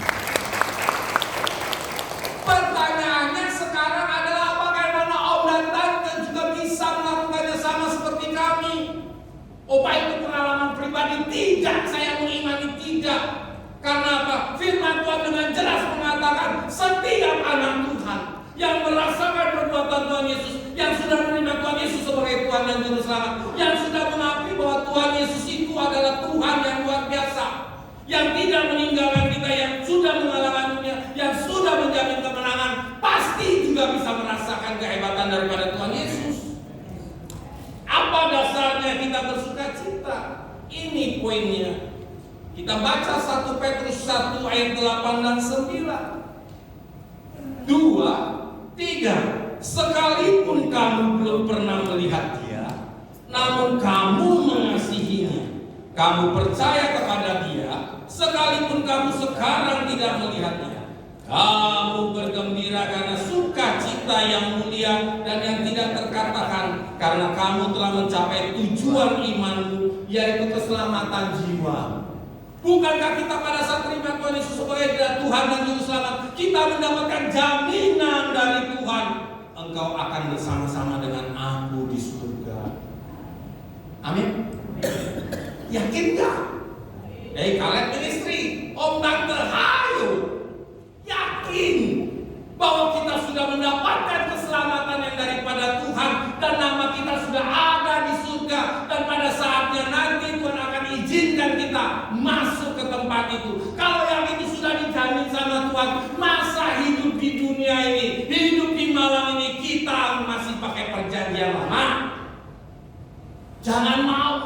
Pertanyaannya sekarang adalah bagaimana Om dan Tante juga bisa melakukannya sama seperti kami? Apa itu pengalaman pribadi? Tidak, saya mengimani tidak. Karena apa? Firman Tuhan dengan jelas mengatakan setiap anak Tuhan yang merasakan perbuatan Tuhan Yesus, yang sudah menerima Tuhan Yesus sebagai Tuhan dan Juru Selamat, yang sudah mengakui bahwa Tuhan Yesus itu adalah Tuhan yang luar biasa, yang tidak meninggalkan kita, yang sudah mengalahkan dunia, yang sudah menjamin kemenangan, pasti juga bisa merasakan kehebatan daripada Tuhan Yesus. Apa dasarnya kita bersuka cita? Ini poinnya. Kita baca 1 Petrus 1 ayat 8 dan 9. 2, 3. Sekalipun kamu belum pernah melihat Dia, namun kamu mengasihinya, kamu percaya kepada Dia, sekalipun kamu sekarang tidak melihat Dia, kamu bergembira karena sukacita yang mulia dan yang tidak terkatakan, karena kamu telah mencapai tujuan imanmu, yaitu keselamatan jiwa. Bukankah kita pada saat terima Tuhan Yesus sebagai Tuhan dan Juru Selamat, kita mendapatkan jaminan dari Tuhan, engkau akan bersama-sama dengan aku di surga. Amin. Yakin gak? Dari kalian ministry, Om Tante, hayo yakin bahwa kita sudah mendapatkan keselamatan yang daripada Tuhan dan nama kita sudah ada di surga, dan pada saatnya nanti Tuhan akan izinkan kita masuk ke tempat itu. Kalau yang itu sudah dijamin sama Tuhan, masa hidup di dunia ini, hidup di malam ini kita masih pakai perjanjian lama? Jangan mau.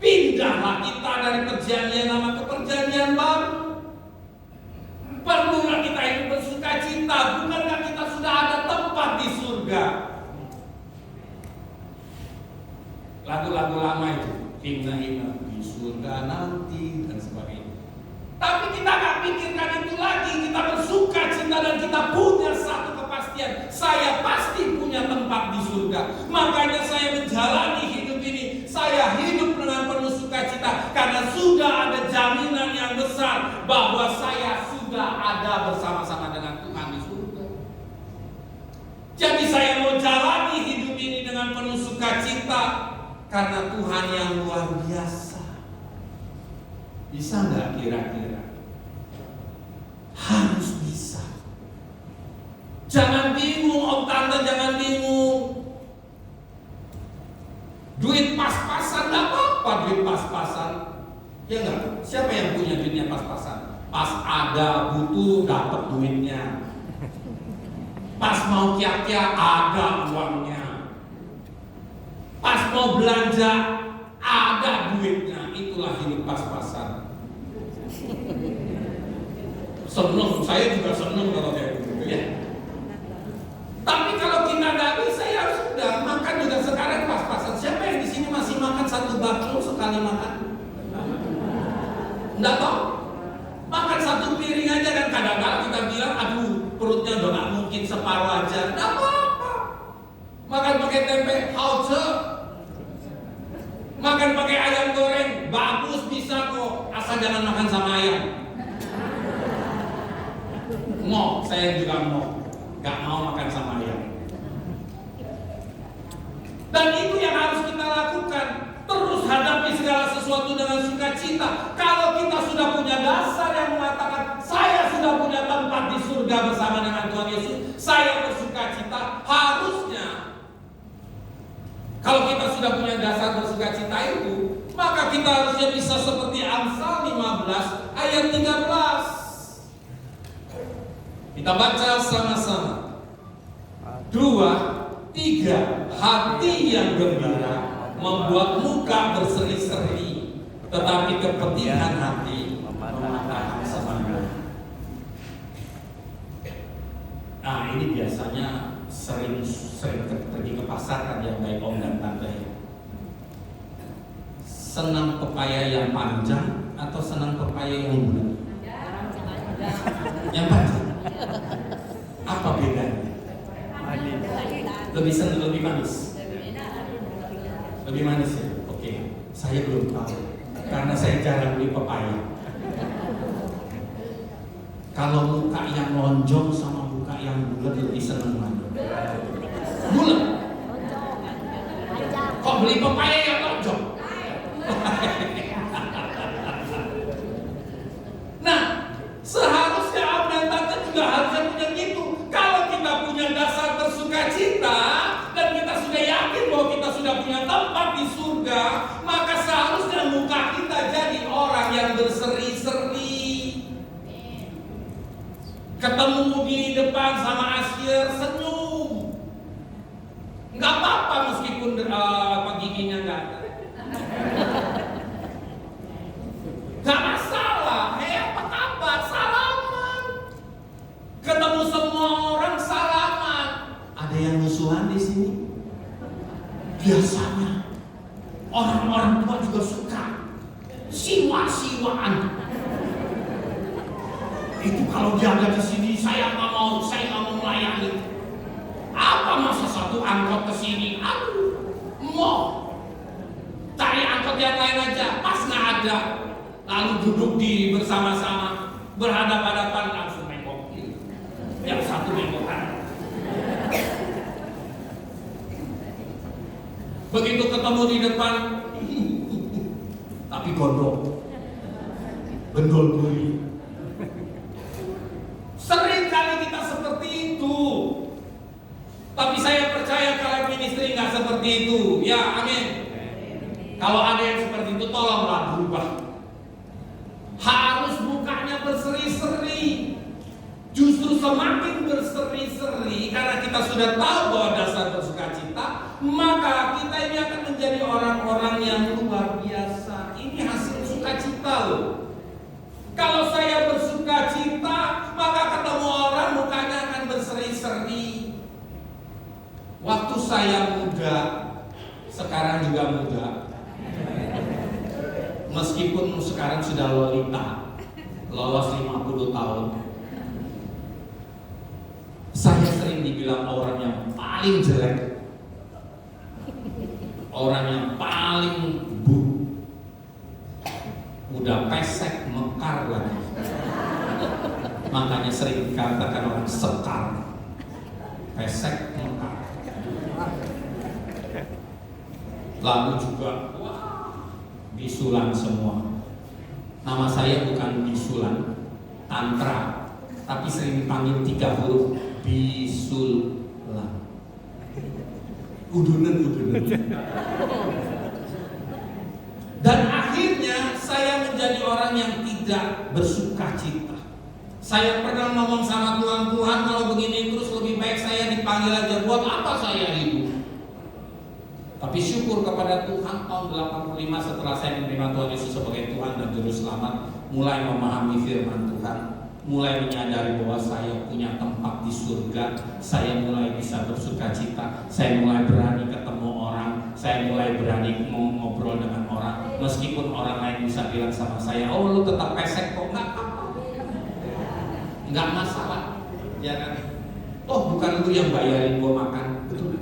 Pindahlah kita dari perjanjian lama ke perjanjian baru. Perlulah kita hidup bersuka cita. Bukankah kita sudah ada tempat di surga? Lagu-lagu lama itu hina-hina di surga nanti dan sebagainya. Tapi kita nggak pikirkan itu lagi. Kita bersuka cita dan kita punya satu kepastian. Saya pasti punya tempat di surga. Makanya saya menjalani hidup ini. Saya hidup dengan penuh sukacita karena sudah ada jaminan yang besar bahwa saya sudah ada bersama-sama dengan Tuhan di surga. Jadi saya mau jalani hidup ini dengan penuh sukacita karena Tuhan yang luar biasa. Bisa nggak kira-kira? Harus bisa. Jangan bingung Om Tante, jangan bingung. Duit pas-pasan, nggak apa-apa duit pas-pasan. Ya nggak? Siapa yang punya duitnya pas-pasan? Pas ada butuh dapat duitnya. Pas mau kia-kia ada uangnya. Pas mau belanja ada duitnya. Itulah hidup pas-pasan. Seneng, saya juga seneng kalau kayak gitu ya. Tapi kalau kita nggak bisa ya sudah, makan juga sekarang pas-pasan. Siapa yang di sini masih makan satu bakso sekali makan? Nggak tahu. Makan satu piring aja dan kadang-kadang kita bilang, aduh perutnya udah nggak mungkin separuh aja. Nggak apa-apa. Makan pakai tempe, hauce. Makan pakai ayam goreng, bagus bisa kok. Asal jangan makan sama ayam. Mau, saya juga mau. Gak mau makan sama ayam. Dan itu yang harus kita lakukan. Terus hadapi segala sesuatu dengan sukacita. Kalau kita sudah punya dasar yang mengatakan saya sudah punya tempat di surga bersama dengan Tuhan Yesus, saya bersukacita. Harusnya kalau kita sudah punya dasar bersukacita itu, maka kita harusnya bisa seperti Amsal 15 ayat 13. Kita baca sama-sama. 2, 3. Hati yang gembira membuat muka berseri-seri, tetapi kepedihan hati mematahkan semangat. Nah, ini biasanya sering pergi ke pasar kan yang baik Om dan Tante. Senang pepaya yang panjang atau senang pepaya yang bulat? Yang panjang. Apa bedanya? Lebih senang, lebih manis. Lebih manis ya? Oke, saya belum tahu karena saya jarang beli pepaya. Kalau muka yang lonjong sama muka yang bulat lebih senang mana? Bulat. Kok beli pepaya yang lonjong? Nah, seharusnya Om dan Tante juga harusnya punya gitu. Kalau kita punya dasar bersukacita dan kita sudah yakin bahwa kita sudah punya tempat di surga, maka seharusnya muka kita jadi orang yang berseri-seri. Ketemu di depan sama Asyir, senyum. Nggak apa-apa meskipun giginya nggak ada. Nggak masalah. Apa kabar? Salaman. Ketemu semua orang salaman. Ada yang musuhan di sini? Biasanya orang-orang tua juga suka siwa-siwaan. Itu kalau dia ada di sini, saya nggak mau melayani. Apa masa satu angkot ke sini? Aduh, mau cari angkot yang lain aja. Pas nggak ada, lalu duduk di bersama-sama, berhadapan-hadapan langsung nengok kiri. Yang satu nengok kanan. Begitu ketemu di depan, tapi gondok, gendol buri. Sering kali kita seperti itu. Tapi saya percaya kalian ministry nggak seperti itu. Ya, amin. Kalau ada yang seperti itu, tolonglah berubah. Harus mukanya berseri-seri. Justru semakin berseri-seri karena kita sudah tahu bahwa dasar bersukacita, maka kita ini akan menjadi orang-orang yang luar biasa. Ini hasil sukacita loh. Kalau saya bersukacita, maka ketemu orang mukanya akan berseri-seri. Waktu saya muda, sekarang juga muda. Meskipun sekarang sudah lolita, lolos 50 tahun, saya sering dibilang orang yang paling jelek, orang yang paling buruk, udah pesek mekar lagi. Makanya sering dikatakan orang sekar, pesek mekar. Lalu juga bisulan semua. Nama saya bukan bisulan, tantra, tapi sering dipanggil 3 huruf, bisulan. Udunan. Dan akhirnya saya menjadi orang yang tidak bersuka cita. Saya pernah ngomong sama Tuhan, kalau begini terus lebih baik saya dipanggil aja, buat apa saya hidup? Tapi syukur kepada Tuhan, tahun 85 setelah saya menerima Tuhan Yesus sebagai Tuhan dan Juru Selamat, mulai memahami firman Tuhan, mulai menyadari bahwa saya punya tempat di surga, saya mulai bisa bersuka cita, saya mulai berani ketemu orang, saya mulai berani ngobrol dengan orang, meskipun orang lain bisa bilang sama saya, oh lu tetap pesek kok, nggak masalah, ya kan? Oh bukan lu yang bayarin gua makan, betul?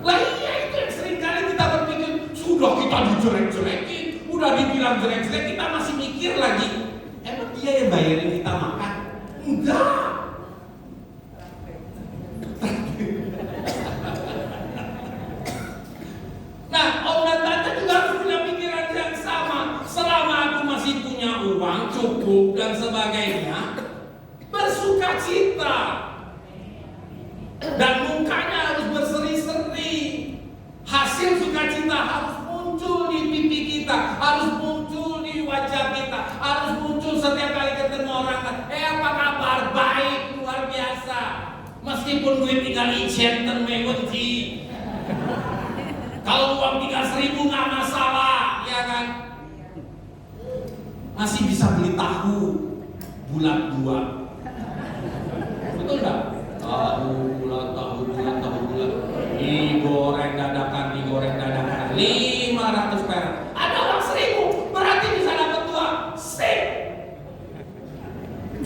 Lah iya, itu yang sering kali kita berpikir, sudah kita dijelek-jelekin, udah dibilang jelek-jelek, kita masih mikir lagi, emang dia yang bayarin kita makan? Enggak. Nah, om dan tante juga harus punya pikiran yang sama. Selama aku masih punya uang cukup dan sebagainya, bersuka cita. Dan mukanya harus berseri-seri. Hasil sukacita harus muncul di pipi kita, harus muncul di wajah kita, harus muncul setiap kali ketemu orang. Apa kabar? Baik, luar biasa. Meskipun duit tinggal icen dan mewenci. Kalau uang 3.000 nggak masalah, ya kan? Masih bisa beli tahu bulat 2. Betul nggak? Tahu bulat. Digoreng dadakan 500 perak. Ada uang 1.000, berarti bisa dapat 2. Sip.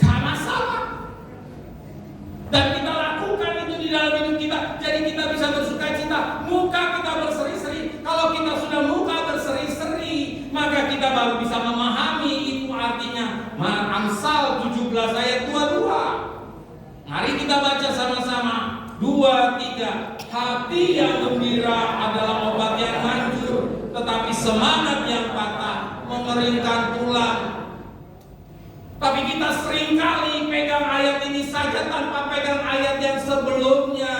Gak masalah. Dan kita lakukan itu di dalam hidup kita. Jadi kita bisa bersuka cita. Muka kita berseri-seri. Kalau kita sudah muka berseri-seri, maka kita baru bisa memahami itu artinya. Amsal 17 ayat 22. Mari kita baca sama-sama. 2, 3. Hati yang gembira adalah obat yang manjur, tetapi semangat yang patah mengeringkan tulang. Tapi kita seringkali pegang ayat ini saja tanpa pegang ayat yang sebelumnya.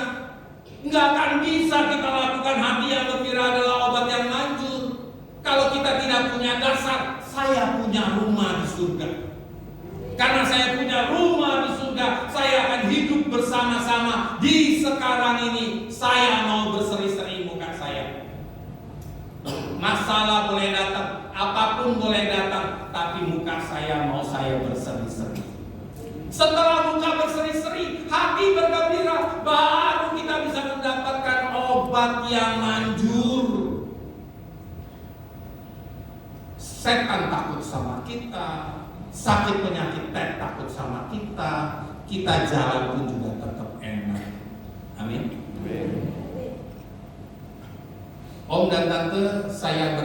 Nggak akan bisa kita lakukan hati yang gembira adalah obat yang manjur kalau kita tidak punya dasar. Saya punya rumah di surga. Karena saya punya rumah di surga, saya akan hidup bersama-sama di sekarang ini. Saya mau berseri-seri muka saya. Masalah boleh datang, apapun boleh datang, tapi muka saya mau saya berseri-seri. Setelah muka berseri-seri, hati bergembira, baru kita bisa mendapatkan obat yang manjur. Setan takut sama kita, sakit penyakit takut sama kita, kita jalan pun juga tetap enak. Amin. Om dan tante, saya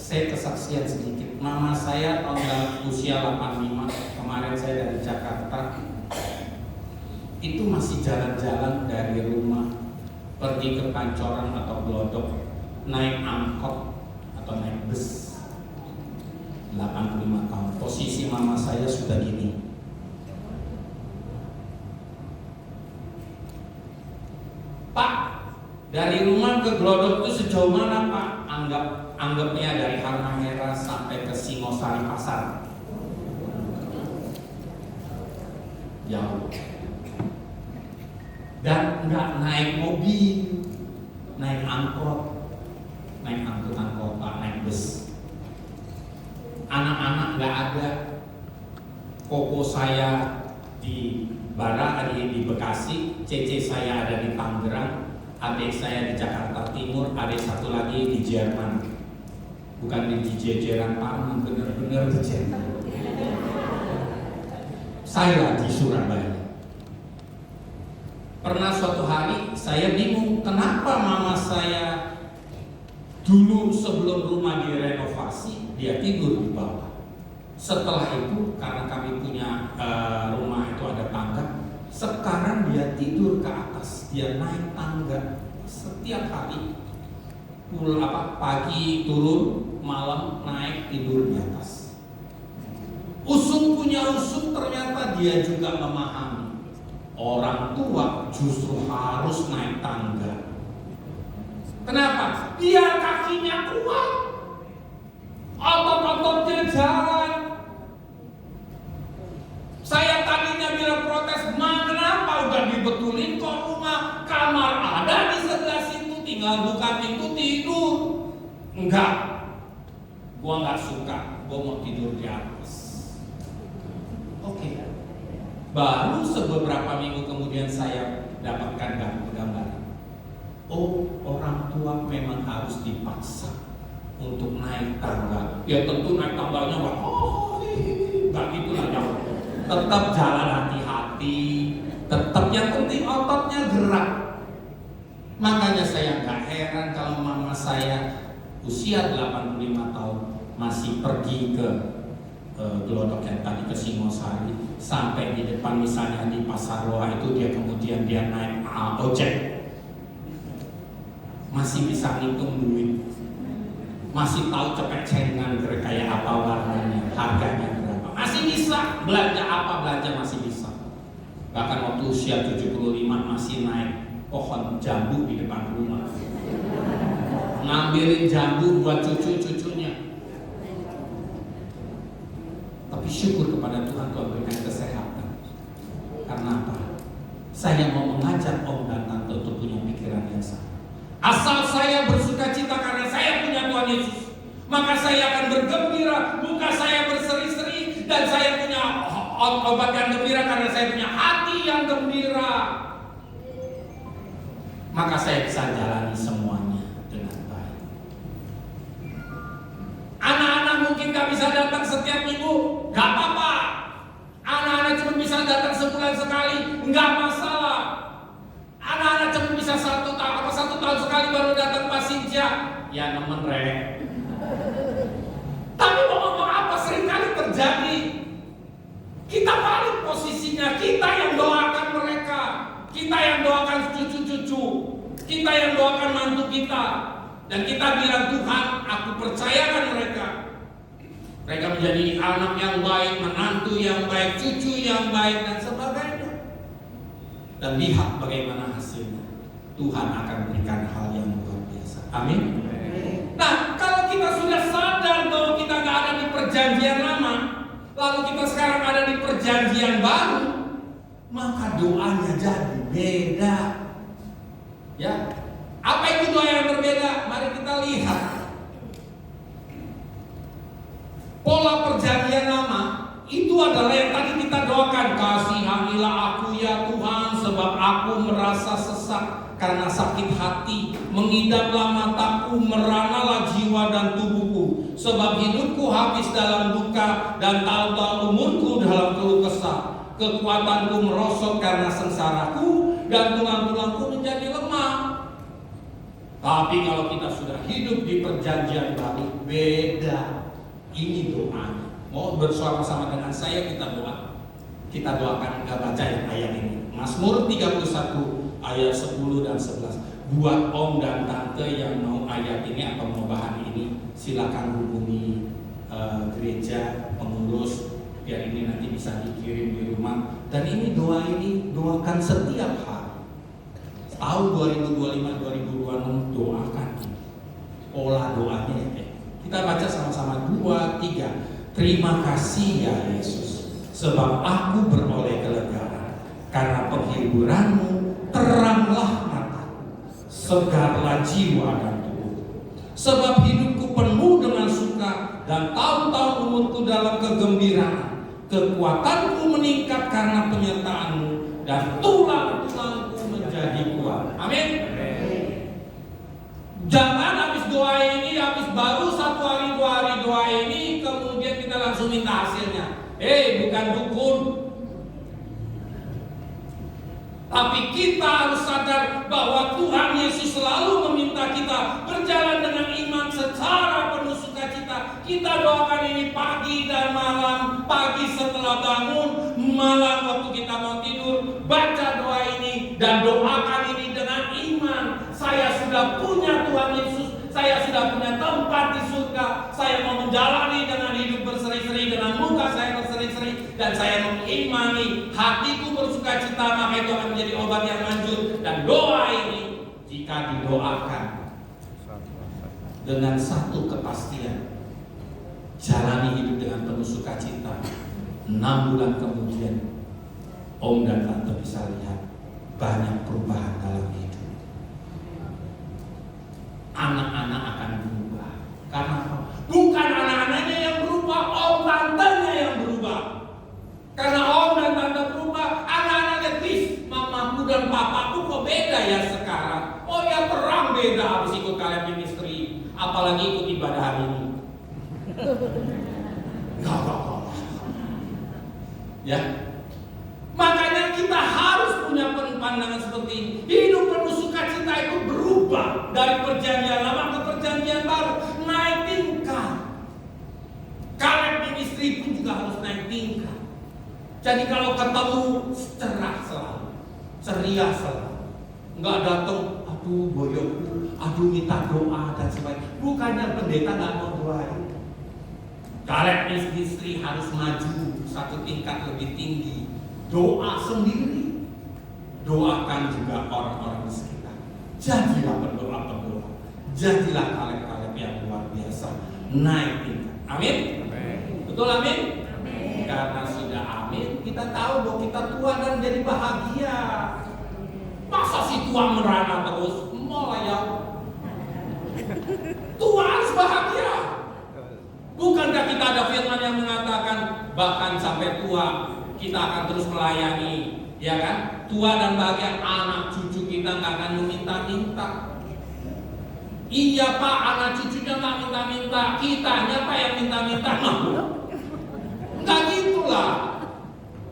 kesaksian sedikit. Mama saya tahun usia 85, kemarin saya dari Jakarta, itu masih jalan-jalan dari rumah pergi ke Pancoran atau Glodok, naik angkot atau naik bus. 85 tahun. Posisi mama saya sudah gini. Pak, dari rumah ke Glodok itu sejauh mana Pak? Anggapnya dari Halmahera sampai ke Singosari Pasar. Jauh. Dan nggak naik mobil, naik angkot, naik angkutan kota, naik bus. Anak-anak nggak ada. Koko saya di Bekasi, Cece saya ada di Tangerang, adik saya di Jakarta Timur, adik satu lagi di Jerman. bukan di jejeran Parman, benar-benar jejeran. Saya di Surabaya. Pernah suatu hari saya bingung kenapa mama saya dulu sebelum rumah direnovasi dia tidur di bawah. Setelah itu karena kami punya rumah itu ada tangga, sekarang dia tidur ke atas, dia naik tangga setiap hari. Pagi turun, malam naik tidur di atas. Usung punya usung, ternyata dia juga memahami orang tua justru harus naik tangga. Kenapa? Biar kakinya kuat, otot-ototnya jalan. Saya tadinya bilang protes, "Ma, kenapa udah dibetulin kok rumah, kamar ada di sebelah situ, tinggal buka pintu tidur." Enggak, gua nggak suka, gua mau tidur di atas. Oke. Baru beberapa minggu kemudian saya dapatkan gambar. Oh, orang tua memang harus dipaksa untuk naik tangga. Ya tentu naik tangganya nggak gitu aja. Tetap jalan hati-hati. Tetap yang penting ototnya gerak. Makanya saya nggak heran kalau mama saya usia 85 tahun masih pergi ke Glodok yang tadi ke Singosari, sampai di depan misalnya di Pasar Roa itu dia kemudian naik ojek, masih bisa ngitung duit, masih tahu cepet cengan kayak apa warnanya, harganya berapa, masih bisa belanja apa belanja masih bisa. Bahkan waktu usia 75 masih naik pohon jambu di depan rumah, ngambilin jambu buat cucu-cucunya. Tapi syukur kepada Tuhan, Tuhan berikan kesehatan. Karena apa? Saya mau mengajak om dan tante untuk punya pikiran yang sama. Asal saya bersuka cita karena saya punya Tuhan Yesus, maka saya akan bergembira, muka saya berseri-seri, dan saya punya obat yang gembira karena saya punya hati yang gembira. Maka saya bisa jalani semuanya dengan baik. Anak-anak mungkin gak bisa datang setiap minggu, gak apa-apa. Anak-anak cuma bisa datang sebulan sekali, gak masalah. Anak-anak cuma bisa satu tahun sekali baru datang Pak Sinja, ya nemen rek. Tapi mau ngomong apa, seringkali terjadi. Kita balik posisinya, kita yang doakan mereka, kita yang doakan cucu-cucu, kita yang doakan mantu kita. Dan kita bilang, Tuhan, aku percayakan mereka. Mereka menjadi anak yang baik, menantu yang baik, cucu yang baik, dan sebagainya. Dan lihat bagaimana hasilnya. Tuhan akan berikan hal yang luar biasa. Amin. Nah, kalau kita sudah sadar bahwa kita gak ada di perjanjian lama, lalu kita sekarang ada di perjanjian baru, maka doanya jadi beda. Ya, apa itu doa yang berbeda? Mari kita lihat. Pola perjanjian lama itu adalah yang tadi kita doakan, kasihanilah aku ya Tuhan, sebab aku merasa sesak karena sakit hati, mengidaplah mataku, meranalah jiwa dan tubuhku, sebab hidupku habis dalam duka dan tahun-tahun umurku dalam keluh kesah. Kekuatanku merosot karena sengsaraku dan tulang-tulangku menjadi lemah. Tapi kalau kita sudah hidup di perjanjian baru, beda. Ini doanya. Mau bersama-sama dengan saya kita doa. Kita doakan, kita baca yang ayat ini. Mazmur 31 ayat 10 dan 11. Buat om dan tante yang mau ayat ini atau mau bahan ini, silakan hubungi gereja, pengurus, biar ini nanti bisa dikirim di rumah. Dan ini doakan setiap hari. Tahun 2025-2026 doakan ini. Pola doanya ya. Kita baca sama-sama 2, 3. Terima kasih ya Yesus, sebab aku beroleh keledaan. Karena penghiburanmu teranglah mataku, segarlah jiwa dan tubuhku. Sebab hidupku penuh dengan suka dan tahun-tahun umurku dalam kegembiraan. Kekuatanku meningkat karena penyertaanmu dan tulang-tulangku menjadi kuat. Amin. Jangan habis doa ini, habis baru 1 hari 2 minta hasilnya. Bukan dukun. Tapi kita harus sadar bahwa Tuhan Yesus selalu meminta kita berjalan dengan iman secara penuh sukacita. Kita doakan ini pagi dan malam, pagi setelah bangun, malam waktu kita mau tidur. Baca doa ini dan doakan ini dengan iman. Saya sudah punya Tuhan Yesus, saya sudah punya tempat di surga. Saya mau menjalani dengan hidup berseri-seri, dengan muka saya berseri-seri, dan saya mengimani hatiku bersukacita, maka itu akan menjadi obat yang manjur. Dan doa ini jika didoakan dengan satu kepastian, jalani hidup dengan penuh sukacita, 6 bulan kemudian om dan tante bisa lihat banyak perubahan dalam hidup. Anak-anak akan berubah. Karena apa? Bukan anak-anaknya yang berubah, om tantenya yang berubah. Karena om dan tante berubah, anak-anaknya bis, mamaku dan papaku kok beda ya sekarang. Oh ya terang beda habis ikut kalian ministry, apalagi ikut ibadah hari ini. Ya, makanya kita harus punya pandangan seperti ini. Hidup penuh sukacita itu berubah dari perjanjian lama ke perjanjian baru, naik tingkat. Kalian ministry pun juga harus naik tingkat. Jadi kalau ketemu cerah selalu, ceria selalu, nggak datang, aduh boyokku, aduh minta doa dan sebagainya. Bukannya pendeta nggak mau doain. Kalian istri harus maju satu tingkat lebih tinggi. Doa sendiri, doakan juga orang-orang di sekitar. Jadilah pendoa-pendoa, jadilah kalian yang luar biasa, naik tingkat. Amin. Betul amin. Karena sudah amin, kita tahu bahwa kita tua dan jadi bahagia. Masa si tua merana terus? Mulai ya. Tua harus bahagia. Bukankah kita ada firman yang mengatakan bahkan sampai tua kita akan terus melayani, ya kan? Tua dan bahagia, anak cucu kita nggak akan meminta-minta. Iya Pak, anak cucunya nggak minta-minta, kitanya Pak yang minta-minta. Nggak gitulah.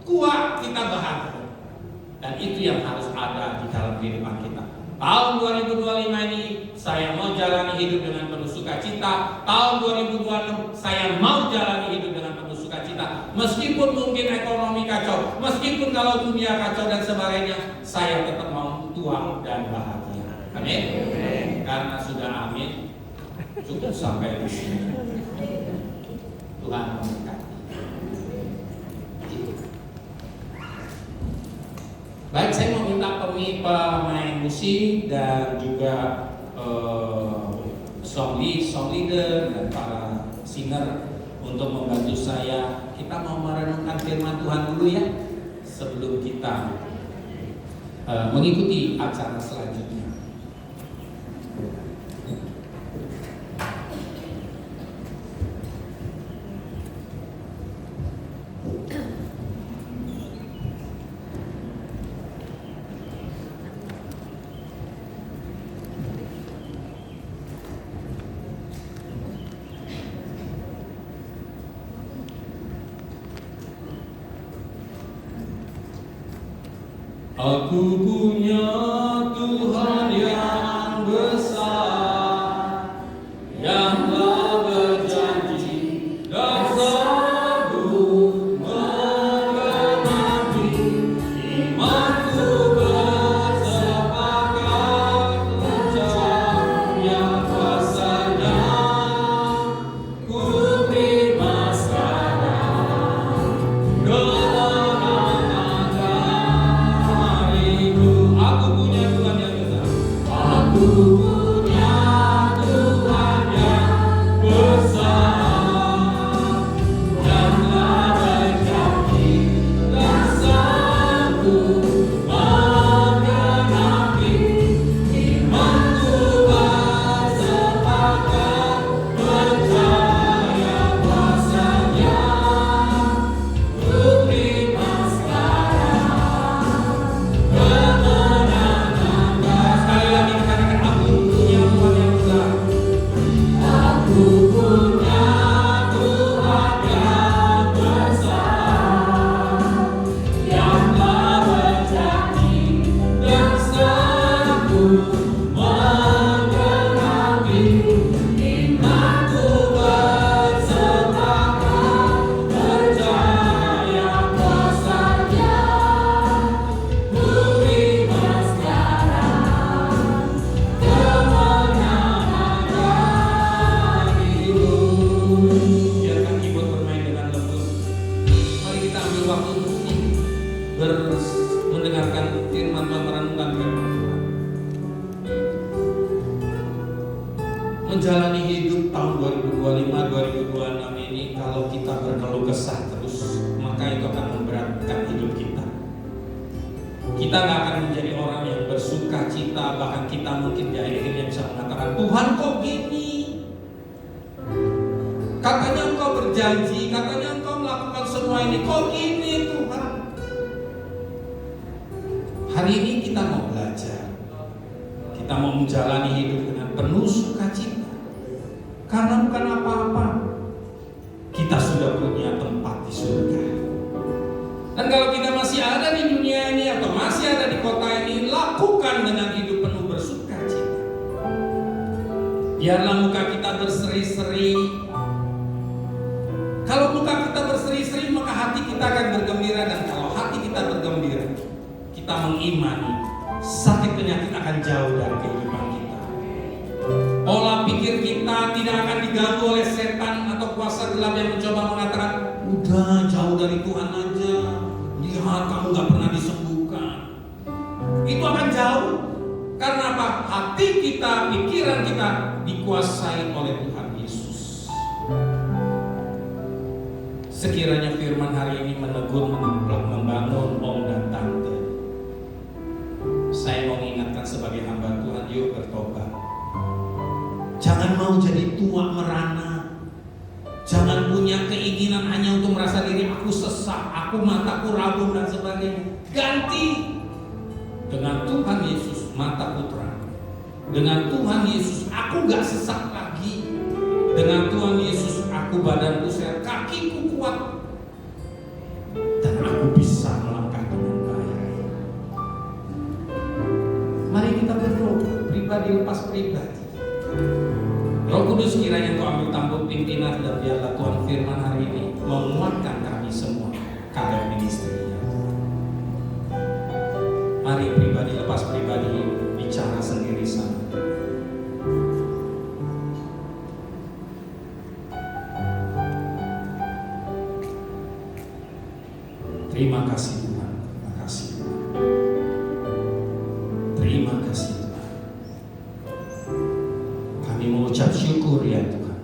Tua kita bahagia, dan itu yang harus ada di dalam kehidupan kita. Tahun 2025 ini saya mau jalani hidup dengan penuh sukacita. Tahun 2026 saya mau jalani hidup dengan penuh sukacita. Meskipun mungkin ekonomi kacau, meskipun kalau dunia kacau dan sebagainya, saya tetap mau tua dan bahagia. Amin. Karena sudah amin, cukup sampai di sini. Tuhan memberkati. Baik, saya mau minta pemain musik dan juga song leader dan para singer untuk membantu saya. Kita mau merenungkan firman Tuhan dulu ya, sebelum kita mengikuti acara selanjutnya. Aku punya Tuhan yang besar, yang telah berjanji dan sanggup menggenapi imanku bersepakat percaya kuasanya. Ku terima sekarang kemenangan. Aku punya Tuhan yang besar. menggenapi imanku bersepakat percaya kuasa-Nya, ku terima sekarang kemenangan darimu. Biarkan keyboard bermain dengan lembut. Mari kita ambil waktu untuk mendengarkan firman Tuhan, merenungkan firman Tuhan. Menjalani hidup tahun 2025-2026 ini, kalau kita berkeluh kesah terus, maka itu akan memberatkan hidup kita. Kita nggak akan menjadi orang yang bersuka cita, bahkan kita mungkin di akhirnya bisa mengatakan, Tuhan kok gini? Katanya Engkau berjanji, katanya Engkau melakukan semua ini, kok gini Tuhan? Hari ini kita mau belajar, kita mau menjalani hidup dengan penuh sukacita, karena bukan apa-apa, kita sudah punya tempat di surga. Dan kalau kita masih ada di dunia ini atau masih ada di kota ini, lakukan dengan hidup penuh bersukacita. Biarlah muka kita berseri-seri. Kalau muka kita berseri-seri, maka hati kita akan bergembira. Dan kalau hati kita bergembira, kita mengimani sakit penyakit akan jauh dari kehidupan kita. Pola pikir kita tidak akan diganggu oleh setan atau kuasa gelap yang mencoba mengatakan, udah jauh dari Tuhan aja, lihat kamu gak pernah disembuhkan. Itu akan jauh. Karena apa? Hati kita, pikiran kita dikuasai oleh Tuhan Yesus. Sekiranya firman hari ini menegur, membangun om dan tante, saya mau mengingatkan sebagai hamba Tuhan, yuk bertobat. Jangan mau jadi tua merana. Jangan punya keinginan hanya untuk merasa diri aku sesak, aku mataku rabun dan sebagainya. Ganti dengan Tuhan Yesus, mata putra. Dengan Tuhan Yesus, aku gak sesak lagi. Dengan Tuhan Yesus, aku badanku sehat, kakiku kuat, dan aku bisa melangkah dengan baik. Mari kita berdoa, pribadi lepas pribadi. Roh Kudus kiranya Kau ambil tampuk pimpinan, dan biarlah Tuhan firman hari ini menguatkan kami semua kader ministerinya. Mari pribadi lepas pribadi bicara sendiri sana. Terima kasih Tuhan, terima kasih Tuhan. Terima kasih Tuhan. Kami mengucap syukur ya Tuhan.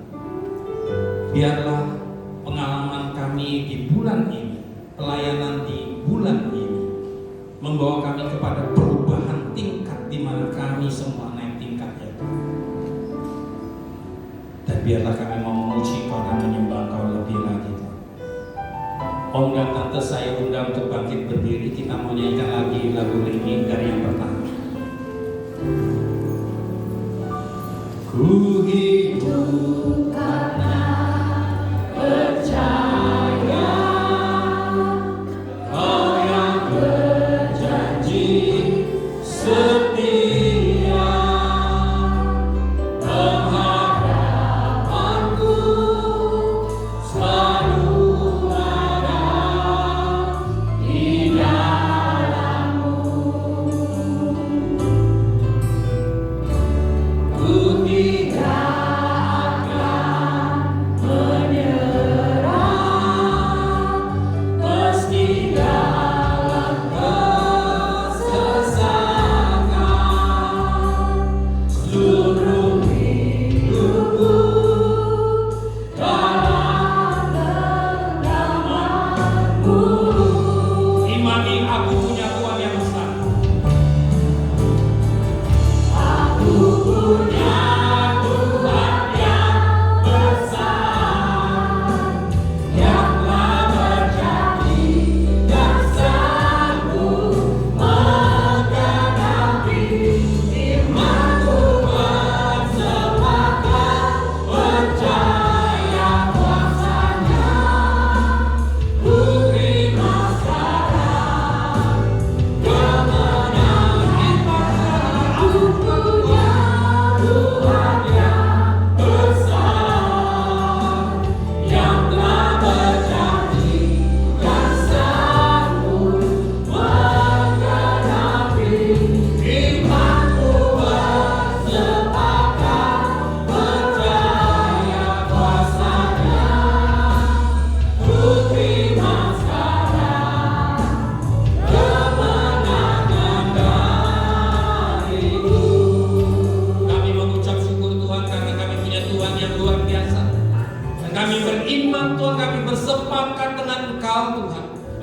Biarlah pengalaman kami di bulan ini, pelayanan di bulan ini, membawa kami kepada perubahan tingkat di mana kami semua naik tingkat ya Tuhan. Dan biarlah kami mau memuji Kau dan menyembah Kau lebih lagi Tuhan. Om dan tante saya undang untuk bangkit berdiri. Kita mau nyanyikan lagi lagu ini dari yang pertama. Ku hidup karena percaya Kau yang berjanji setia. Pengharapanku selalu ada di dalam-Mu.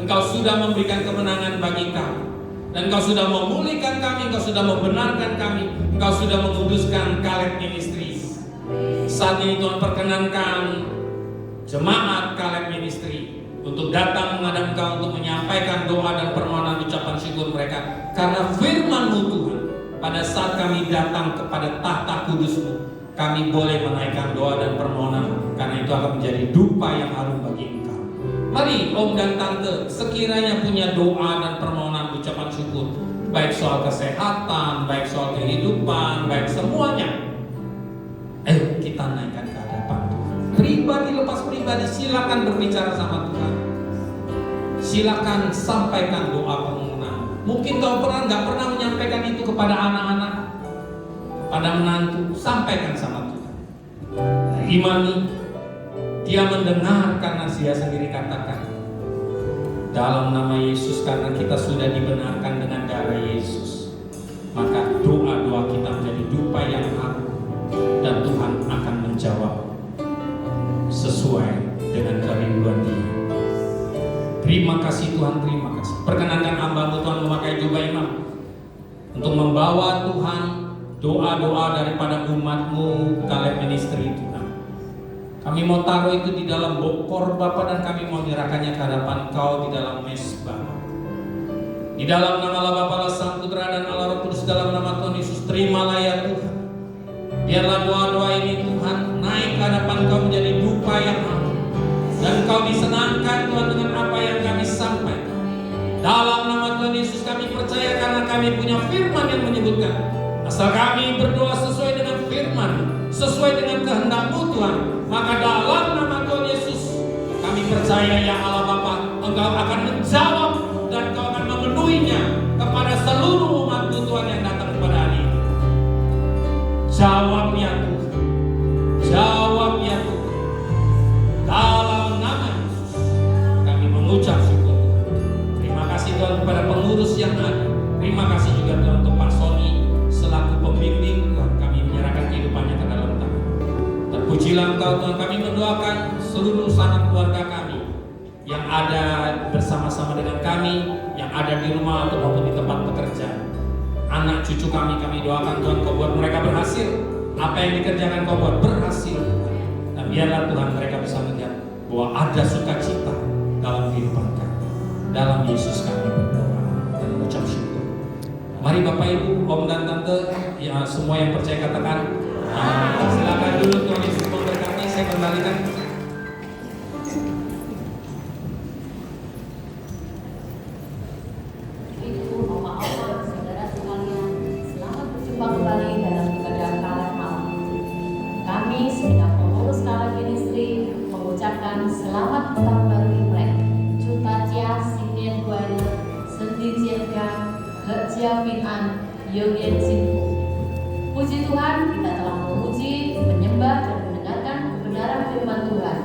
Engkau sudah memberikan kemenangan bagi kami. Dan Engkau sudah memulihkan kami, Engkau sudah membenarkan kami, Engkau sudah menguduskan Caleb Ministry. Saat ini Tuhan, perkenankan jemaat Caleb Ministry untuk datang menghadap Engkau untuk menyampaikan doa dan permohonan ucapan syukur mereka. Karena firman-Mu Tuhan, pada saat kami datang kepada tahta kudus-Mu, kami boleh menaikkan doa dan permohonan, karena itu akan menjadi dupa yang harum bagi Engkau. Mari Om dan Tante sekiranya punya doa dan permohonan ucapan syukur, baik soal kesehatan, baik soal kehidupan, baik semuanya. Ayo kita naikkan ke hadapan Tuhan. Pribadi lepas pribadi, silakan berbicara sama Tuhan. Silakan sampaikan doa permohonan. Mungkin kau nggak pernah menyampaikan itu kepada anak-anak, kepada menantu, sampaikan sama Tuhan. Imani, Dia mendengar karena Dia sendiri katakan, dalam nama Yesus, karena kita sudah dibenarkan dengan darah Yesus, maka doa-doa kita menjadi dupa yang harum, dan Tuhan akan menjawab sesuai dengan kerinduan Dia. Terima kasih Tuhan, terima kasih. Perkenankan hamba-Mu Tuhan memakai jubah imam untuk membawa Tuhan doa-doa daripada umat-Mu Caleb Ministry Tuhan. Kami mau taruh itu di dalam bokor Bapa, dan kami mau menyerahkannya ke hadapan Kau di dalam mesbah. Di dalam nama Allah Bapa, Allah Sang Putra dan Allah Roh Kudus, dalam nama Tuhan Yesus, terimalah ya Tuhan. Biarlah doa-doa ini Tuhan naik ke hadapan Kau menjadi dupa yang harum, dan Kau disenangkan Tuhan dengan apa yang kami sampaikan. Dalam nama Tuhan Yesus kami percaya, karena kami punya firman yang menyebutkan, asal kami berdoa sesuai dengan firman, sesuai dengan kehendak-Mu Tuhan, maka dalam nama Tuhan Yesus kami percaya ya Allah Bapa, Engkau akan menjawab dan Engkau akan memenuhinya kepada seluruh umat-Mu Tuhan yang datang kepada hari ini. Jawab ya Tuhan, jawab ya Tuhan. Dalam nama Yesus kami mengucap syukur Tuhan. Terima kasih Tuhan kepada pengurus yang ada. Terima kasih juga Tuhan untuk Pak Sony selaku pembimbing Tuhan. Kami menyerahkan kehidupannya ke dalam tangan. Terpujilah Engkau Tuhan. Kami mendoakan seluruh sanak keluarga kami yang ada bersama-sama dengan kami, yang ada di rumah atau maupun di tempat pekerjaan. Anak cucu kami doakan Tuhan, Kau buat mereka berhasil. Apa yang dikerjakan Kau buat berhasil. Dan biarlah Tuhan mereka bisa melihat bahwa ada sukacita dalam kehidupan kami. Dalam Yesus kami berdoa dan mengucap syukur. Mari Bapak Ibu, Om dan Tante, ya semua yang percaya katakan amin. Silakan dulu Tuhan Yesus memberkati. Saya kembalikan. Ibu, Bapak, saudara sekalian, selamat berjumpa kembali dalam ibadah Caleb malam ini. Kami segenap pengurus Caleb Ministry mengucapkan selamat tahun baru Imlek. Juta Cia, Singen Guaile, Sendi Ciengang, Hejia Pinan, Yogen Sinpu. Puji Tuhan, kita telah memuji, menyembah, dan mendengarkan kebenaran firman Tuhan.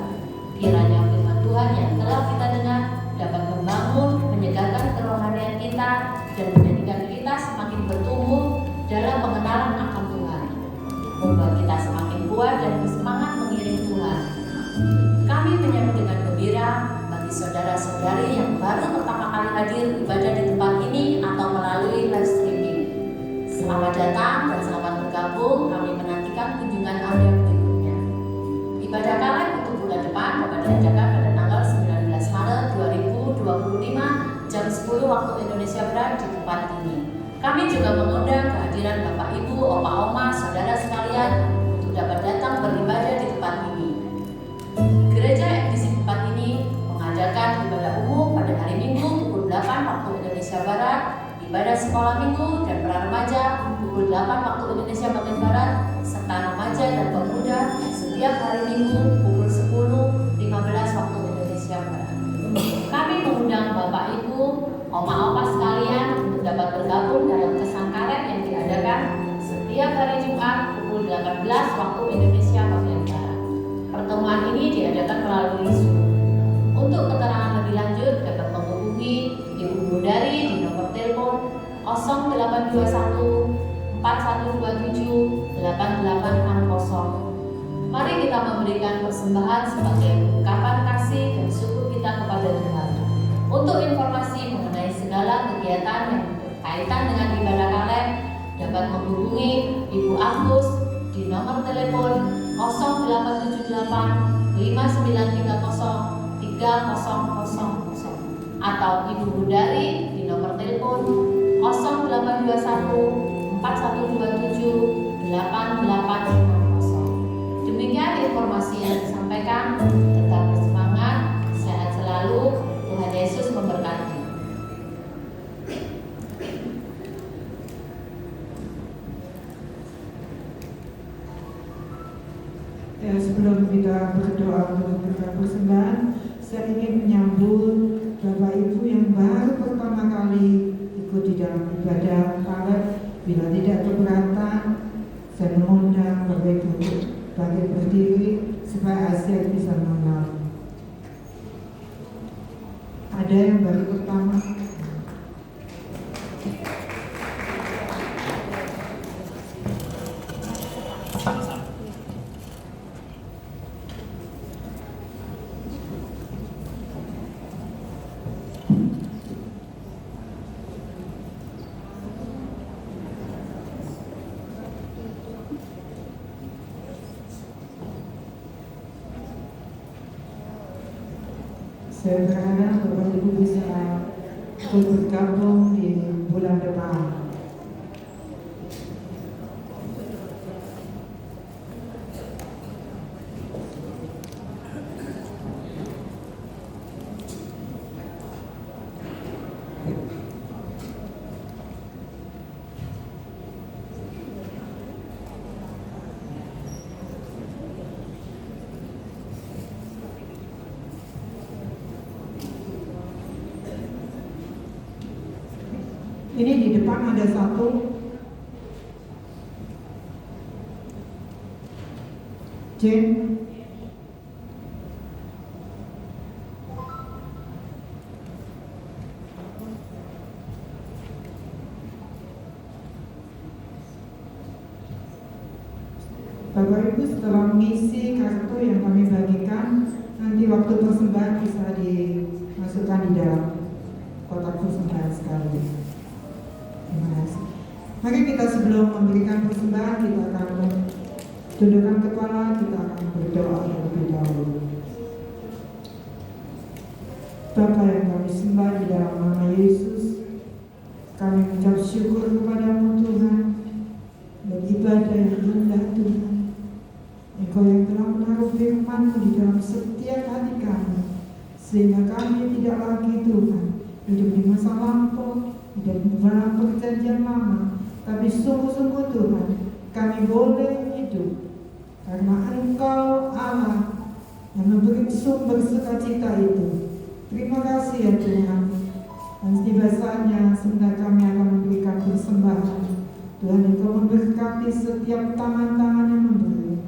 Kiranya firman Tuhan yang telah kita dengar dapat membangun, menyegarkan kerohanian kita, dan menjadikan kita semakin bertumbuh dalam pengenalan akan Tuhan. Membuat kita semakin kuat dan bersemangat mengiring Tuhan. Kami menyambut dengan gembira bagi saudara-saudari yang baru pertama kali hadir ibadah di tempat ini atau melalui live streaming. Selamat datang dan selamat bergabung. Kami menantikan kunjungan Anda berikutnya. Ibadah Caleb untuk bulan depan dapat diadakan pada tanggal 19 Maret 2025 jam 10 waktu Indonesia Barat di tempat ini. Kami juga mengundang kehadiran Bapak Ibu, Opa Oma, saudara sekalian untuk dapat datang beribadah di tempat ini. Gereja edisi tempat ini mengadakan ibadah umum pada hari Minggu pukul 8 waktu Indonesia Barat, ibadah sekolah minggu dan pra-remaja pukul 8 waktu Indonesia bagian Barat, serta remaja dan pemuda setiap hari Minggu pukul 10.15 waktu Indonesia Barat. Kami mengundang Bapak Ibu, Oma-opa sekalian untuk dapat bergabung dalam kesan Caleb yang diadakan setiap hari Jumat pukul 18 waktu Indonesia bagian Barat. Pertemuan ini diadakan melalui Zoom. Untuk keterangan lebih lanjut dapat menghubungi Ibu Budari di nomor telepon 0821 4127 8860. Mari kita memberikan persembahan sebagai ungkapan kasih dan syukur kita kepada Tuhan. Untuk informasi mengenai segala kegiatan yang berkaitan dengan ibadah Kaleb dapat menghubungi Ibu Agus di nomor telepon 0878 5930 3000 atau Ibu Budari di nomor telepon 0821 4127 8850. Demikian informasi yang disampaikan. Tetap bersemangat, sehat selalu, Tuhan Yesus memberkati. Ya, sebelum kita berdoa untuk memberkati persembahan, saya ingin menyambut Bapak Ibu yang baru pertama kali ikut di dalam ibadah Kaleb. Bila tidak keberatan, saya mengundang Bapak Ibu untuk bangkit berdiri supaya Asia bisa mengenal. Ada yang baru pertama? Saya berharap Bapak Ibu bisa bergabung di bulan depan. Ini di depan ada satu Jen. Bapak Ibu setelah mengisi kartu yang kami bagikan, nanti waktu persembahan bisa dimasukkan di dalam kotak persembahan sekali. Terima kasih. Mari kita sebelum memberikan persembahan, kita akan tundukkan kepala, kita akan berdoa terlebih dahulu. Bapa yang kami sembah di dalam nama Yesus, kami mengucap syukur kepada-Mu Tuhan, beribadah yang indah Tuhan. Engkau yang telah menaruh firman-Mu di dalam setiap hati kami, sehingga kami tidak lagi Tuhan hidup di masa lampau, hidup dalam perjanjian lama, tapi sungguh-sungguh Tuhan, kami boleh hidup karena Engkau Allah yang memberi sumber sukacita itu. Terima kasih ya Tuhan. Dan setiba saatnya sebentar kami akan memberikan persembahan, Tuhan Engkau memberkati setiap tangan-tangan yang memberi.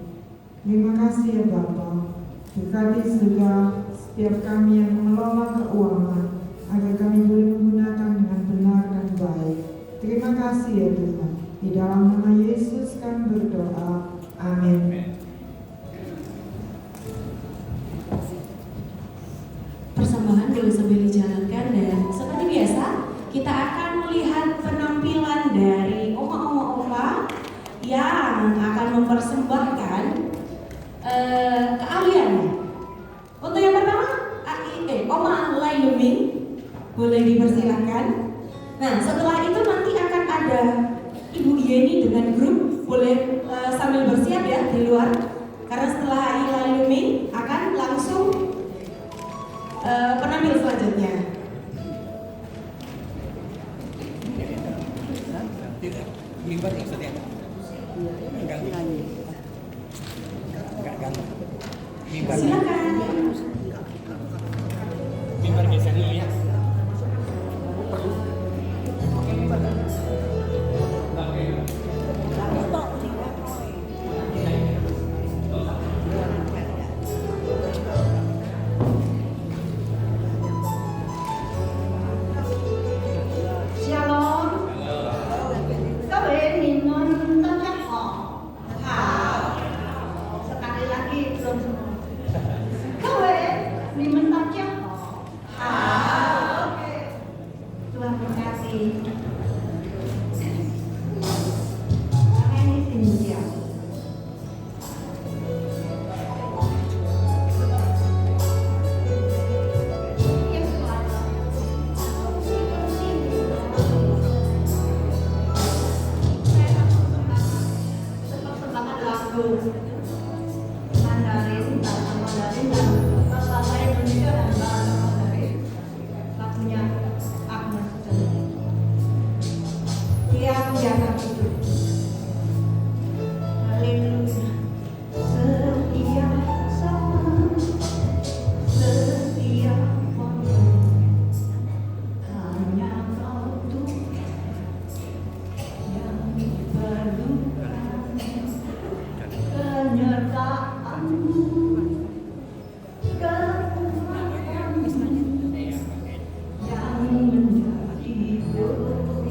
Terima kasih ya Bapa. Berkati juga setiap kami yang mengelola keuangan, agar kami boleh menggunakan dengan benar dan baik. Terima kasih ya Tuhan. Di dalam nama Yesus kami berdoa. Amin. Persembahan boleh sambil dijalankan, dan seperti biasa kita akan melihat penampilan dari oma-oma yang akan mempersembahkan keahliannya. Untuk yang pertama, Oma Lai Luming, boleh dipersilakan. Nah, setelah itu nanti akan ada Ibu Yeni dengan grup, boleh sambil bersiap ya di luar. Karena setelah Lai Luming akan langsung penampil selanjutnya. Silakan. Mimbar geser dulu ya. Shalom. Các bạn nhìn non tất chắc họ. Sekali lagi belum semua. Các bạn kegiatan itu. Haleluya. Setia sama, setia waktu, hanya Kau Tuhan yang diperlukan, kenyertaan-Mu, kekuatan-Mu yang menjadi doaku.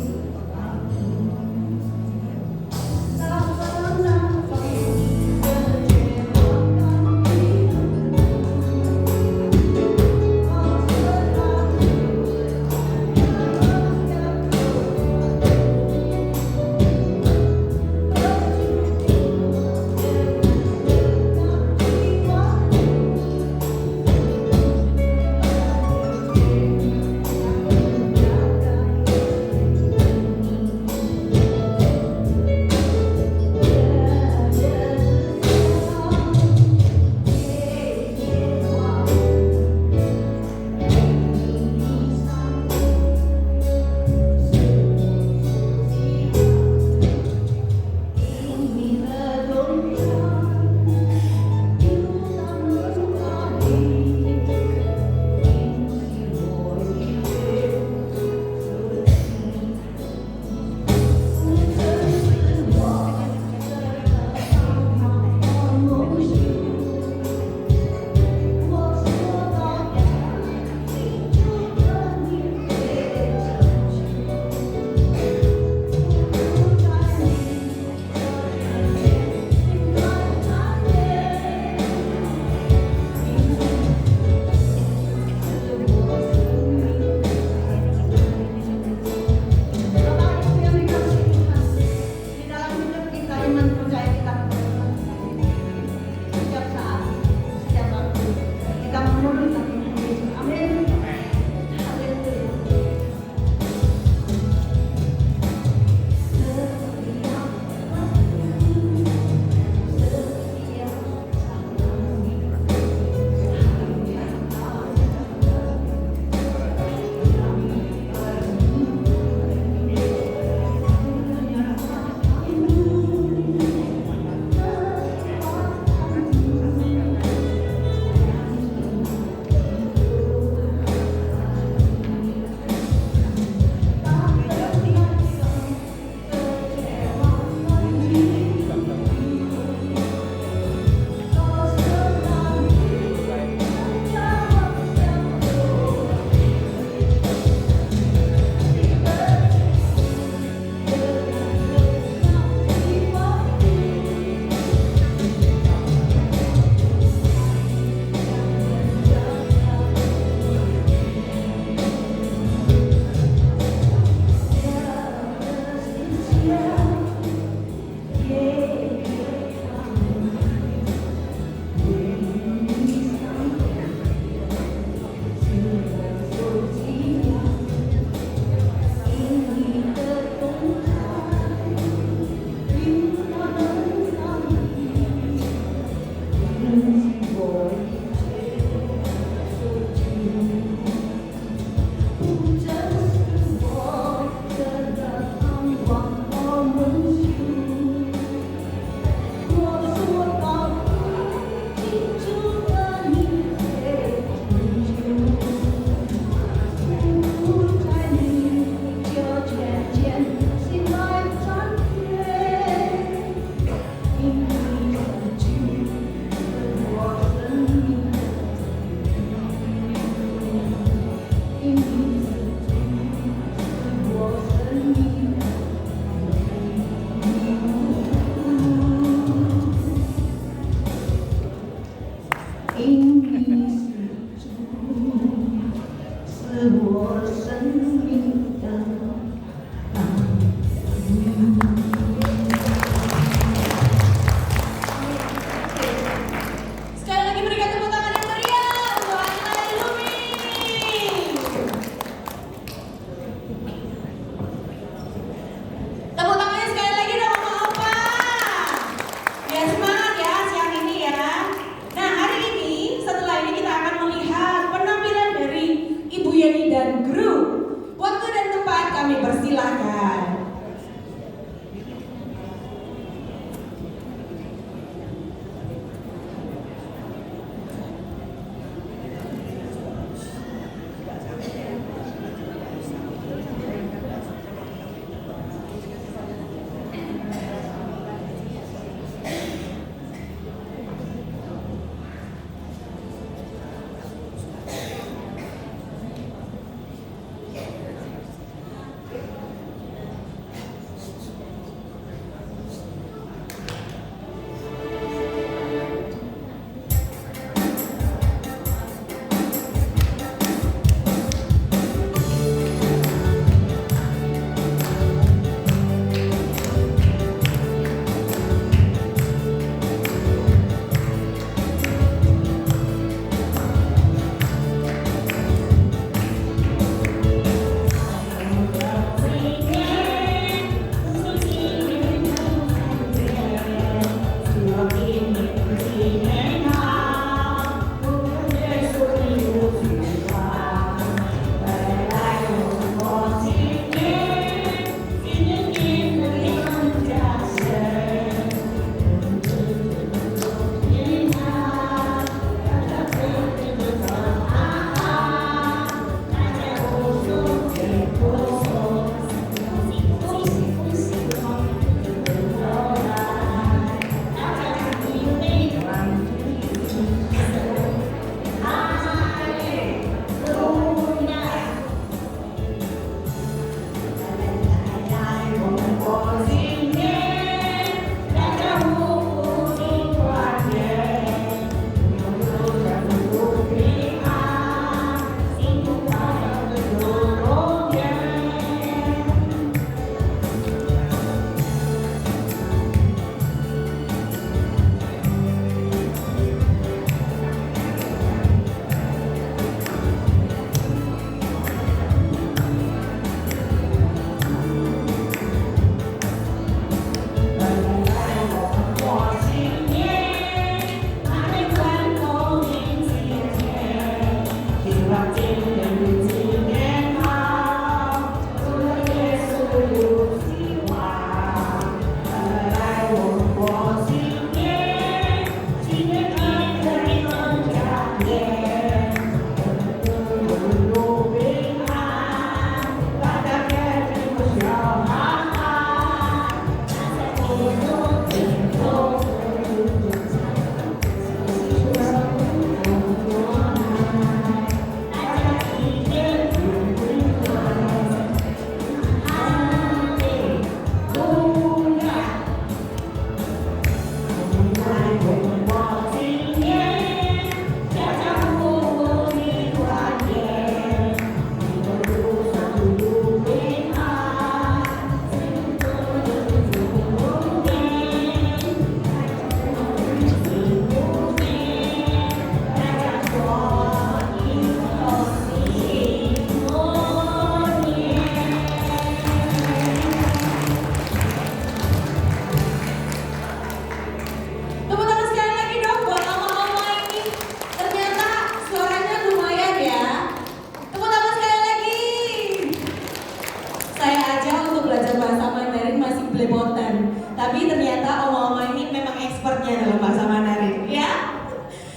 Tapi ternyata oma-oma ini memang expertnya dalam bahasa Mandarin, ya.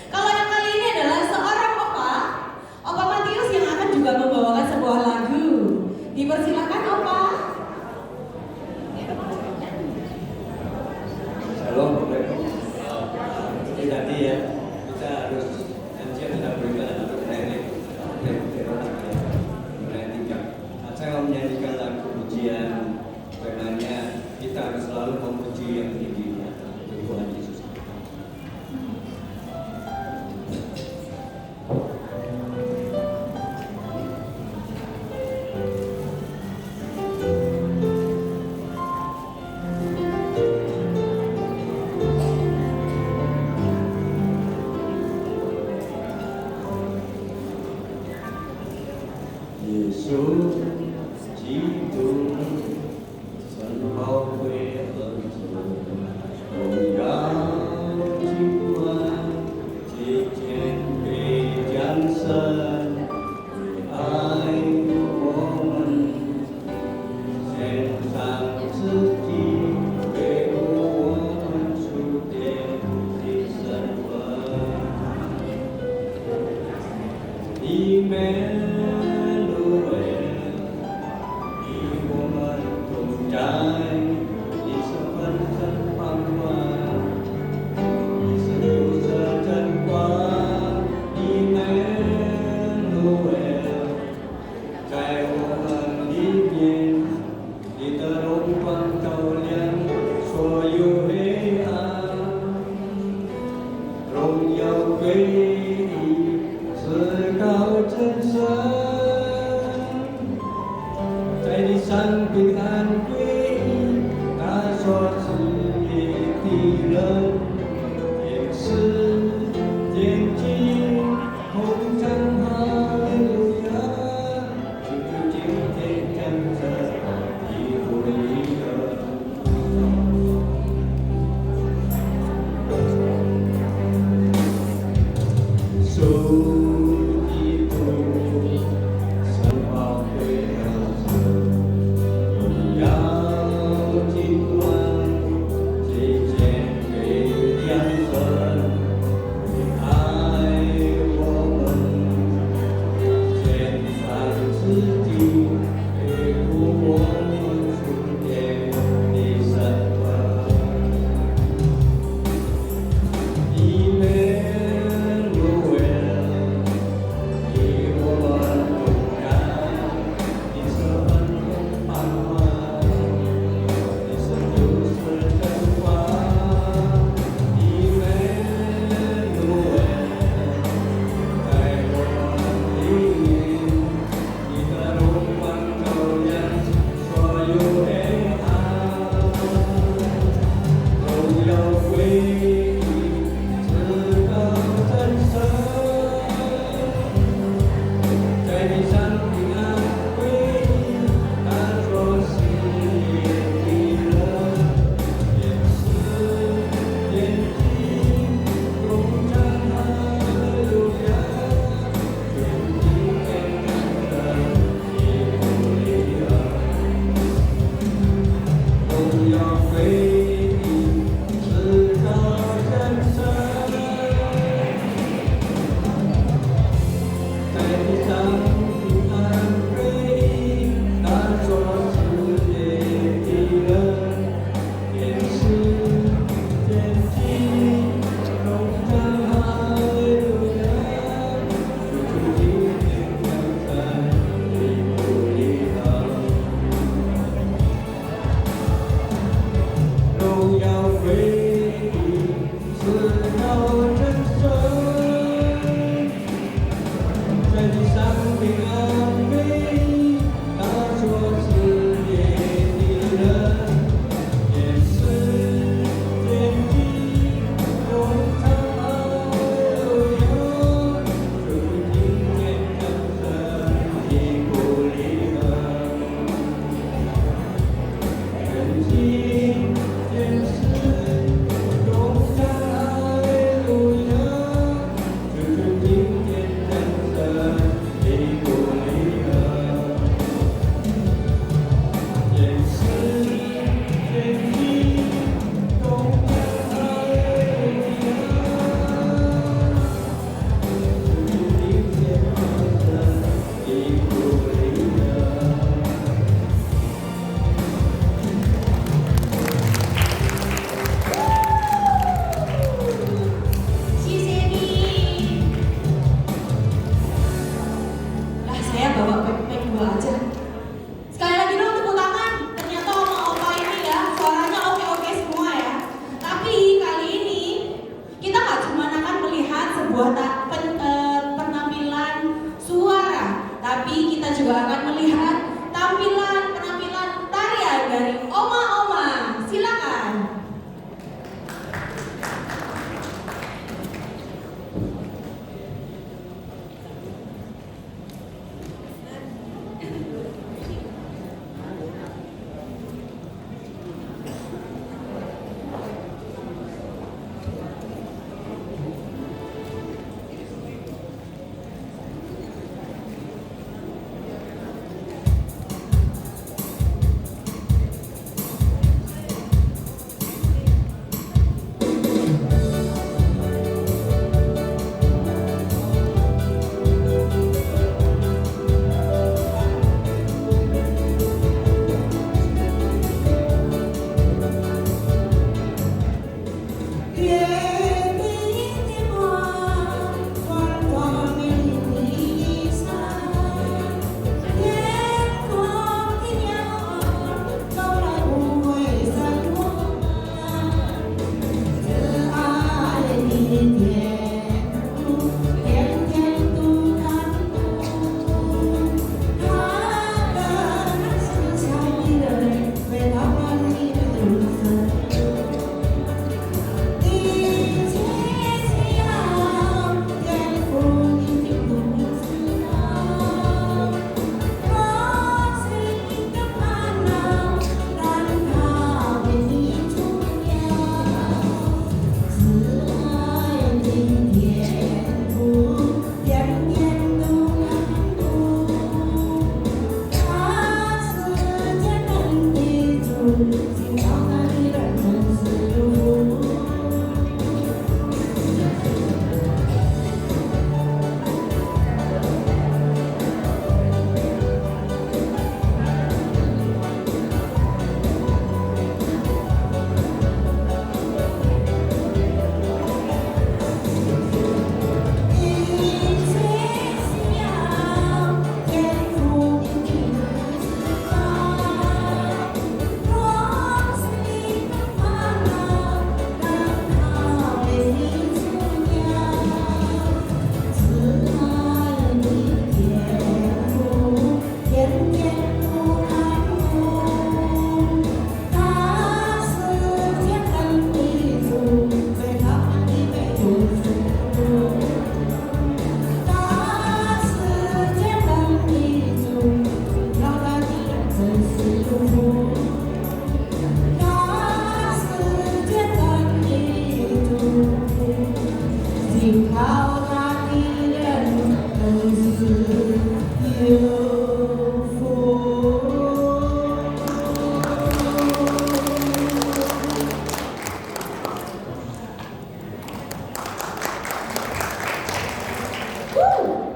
Kalau yang kali ini adalah seorang Opa Matius yang akan juga membawakan sebuah lagu. Dipersilakan Opa. Shalom, jadi tadi ya kita harus kita berikan untuk training saya menyanyikan lagu pujian, temanya kita harus selalu memuji yang tinggi.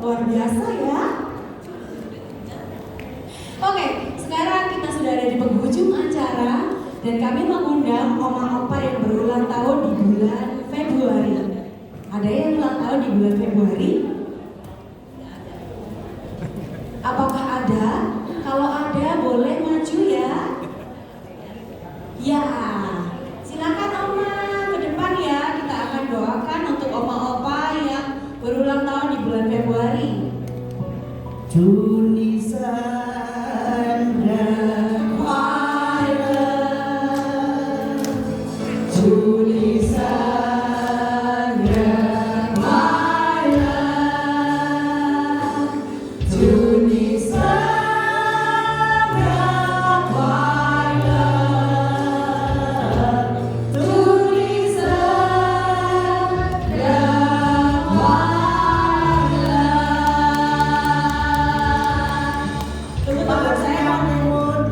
Luar biasa ya. Oke, sekarang kita sudah ada di penghujung acara dan kami mengundang oma-opa yang berulang tahun di bulan Februari. Ada yang ulang tahun di bulan Februari? Apakah ada? Kalau ada boleh maju ya. Ya, silakan oma ke depan ya. Kita akan doakan untuk oma-opa yang berulang tahun di bulan Februari. Juni Sandra Violet, Juni Sandra Violet, Juni Sandra Violet, Juni Sandra Tepuk tangan saya.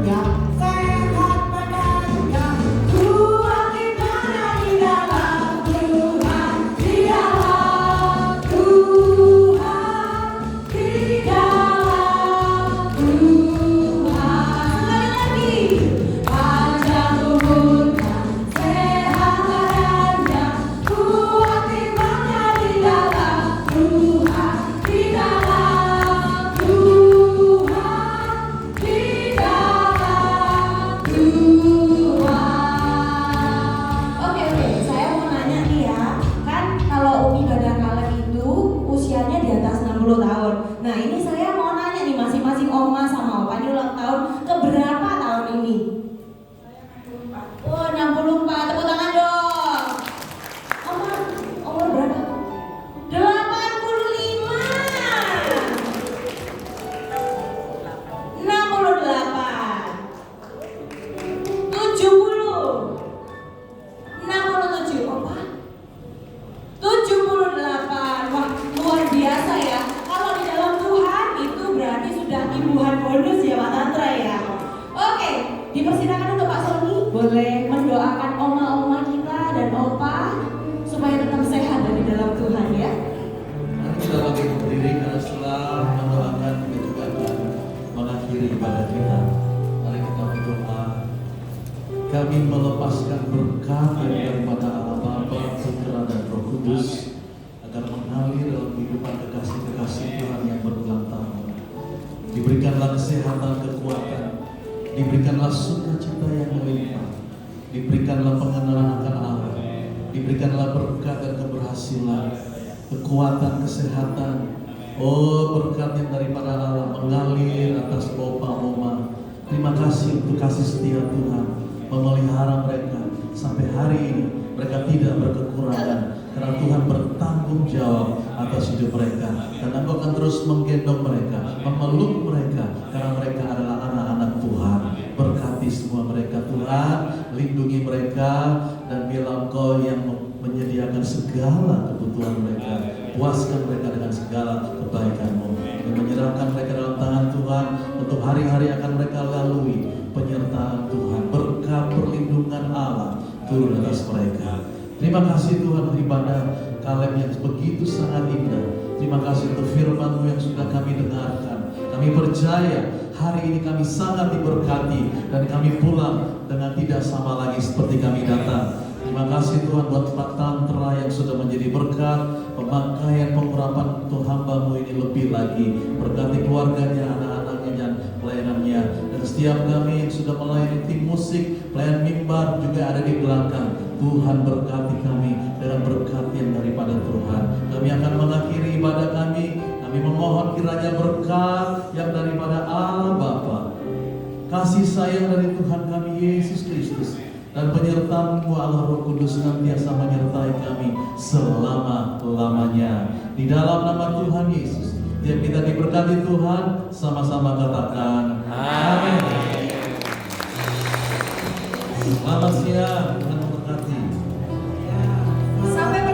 yang sehat badannya, kuat imannya di dalam Tuhan, di dalam Tuhan, di dalam Tuhan. Sekali lagi. Panjang umurnya, sehat badannya, kuat imannya di dalam Tuhan, di dalam Tuhan, di dalam Tuhan. Oke, saya mau nanya nih ya. Kan kalau Umi Badangkala itu usianya di atas 60 tahun. Nah, ini saya mau nanya nih masing-masing oma sama opa ini ulang tahun keberapa tahun ini? Oh, 64. Tepuk tangan dong. Oma, umur berapa? 85. 68. 70. 67, opa? 78. Wah, luar biasa ya. Kalau di dalam Tuhan itu berarti sudah imbuhan bonus ya Pak Tantra ya. Oke, dipersilakan untuk Pak Sony boleh mendoakan oma-oma kita dan opa supaya tetap sehat dari dalam Tuhan ya. Mari kita bangkit berdiri karena setelah mendoakan kita juga akan mengakhiri ibadah kita. Mari kita berdoa. Kami melepaskan berkat daripada Allah Bapa, Putra dan Roh Kudus agar mengalir dalam kehidupan kekasih-kekasih Tuhan yang berulang tahun. Diberikanlah kesehatan, kekuatan, diberikanlah sukacita yang melimpah, diberikanlah pengenalan akan Allah, diberikanlah berkat dan keberhasilan, kekuatan, kesehatan. Oh, berkat yang daripada Allah mengalir atas opa oma. Terima kasih untuk kasih setia Tuhan memelihara mereka sampai hari ini. Mereka tidak berkekurangan karena Tuhan bertanggung jawab atas hidup mereka. Dan Engkau akan terus menggendong mereka, memeluk mereka karena mereka adalah anak-anak Tuhan. Berkati semua mereka Tuhan, lindungi mereka dan biarlah Engkau yang menyediakan segala kebutuhan mereka. Puaskan mereka dengan segala kebaikan-Mu dan menyerahkan mereka dalam tangan Tuhan untuk hari-hari akan mereka lalui penyertaan Tuhan, berkat turun atas mereka. Terima kasih Tuhan daripada Kaleb yang begitu sangat indah. Terima kasih untuk firman-Mu yang sudah kami dengarkan. Kami percaya hari ini kami sangat diberkati dan kami pulang dengan tidak sama lagi seperti kami datang. Terima kasih Tuhan buat Pak Tantra yang sudah menjadi berkat, pemakaian pengurapan untuk hamba-Mu ini lebih lagi. Berkati keluarganya, anak-anaknya dan pelayanannya. Dan setiap kami yang sudah melayani tim musik, pelayan mimbar juga ada di belakang. Tuhan berkati kami dengan berkat yang daripada Tuhan. Kami akan mengakhiri ibadah kami. Kami memohon kiranya berkat yang daripada Allah Bapa, kasih sayang dari Tuhan kami Yesus Kristus, dan penyertaan-Mu Allah Roh Kudus senantiasa menyertai kami selama-lamanya. Di dalam nama Tuhan Yesus, tiap kita diberkati Tuhan, sama-sama katakan amin. Sampai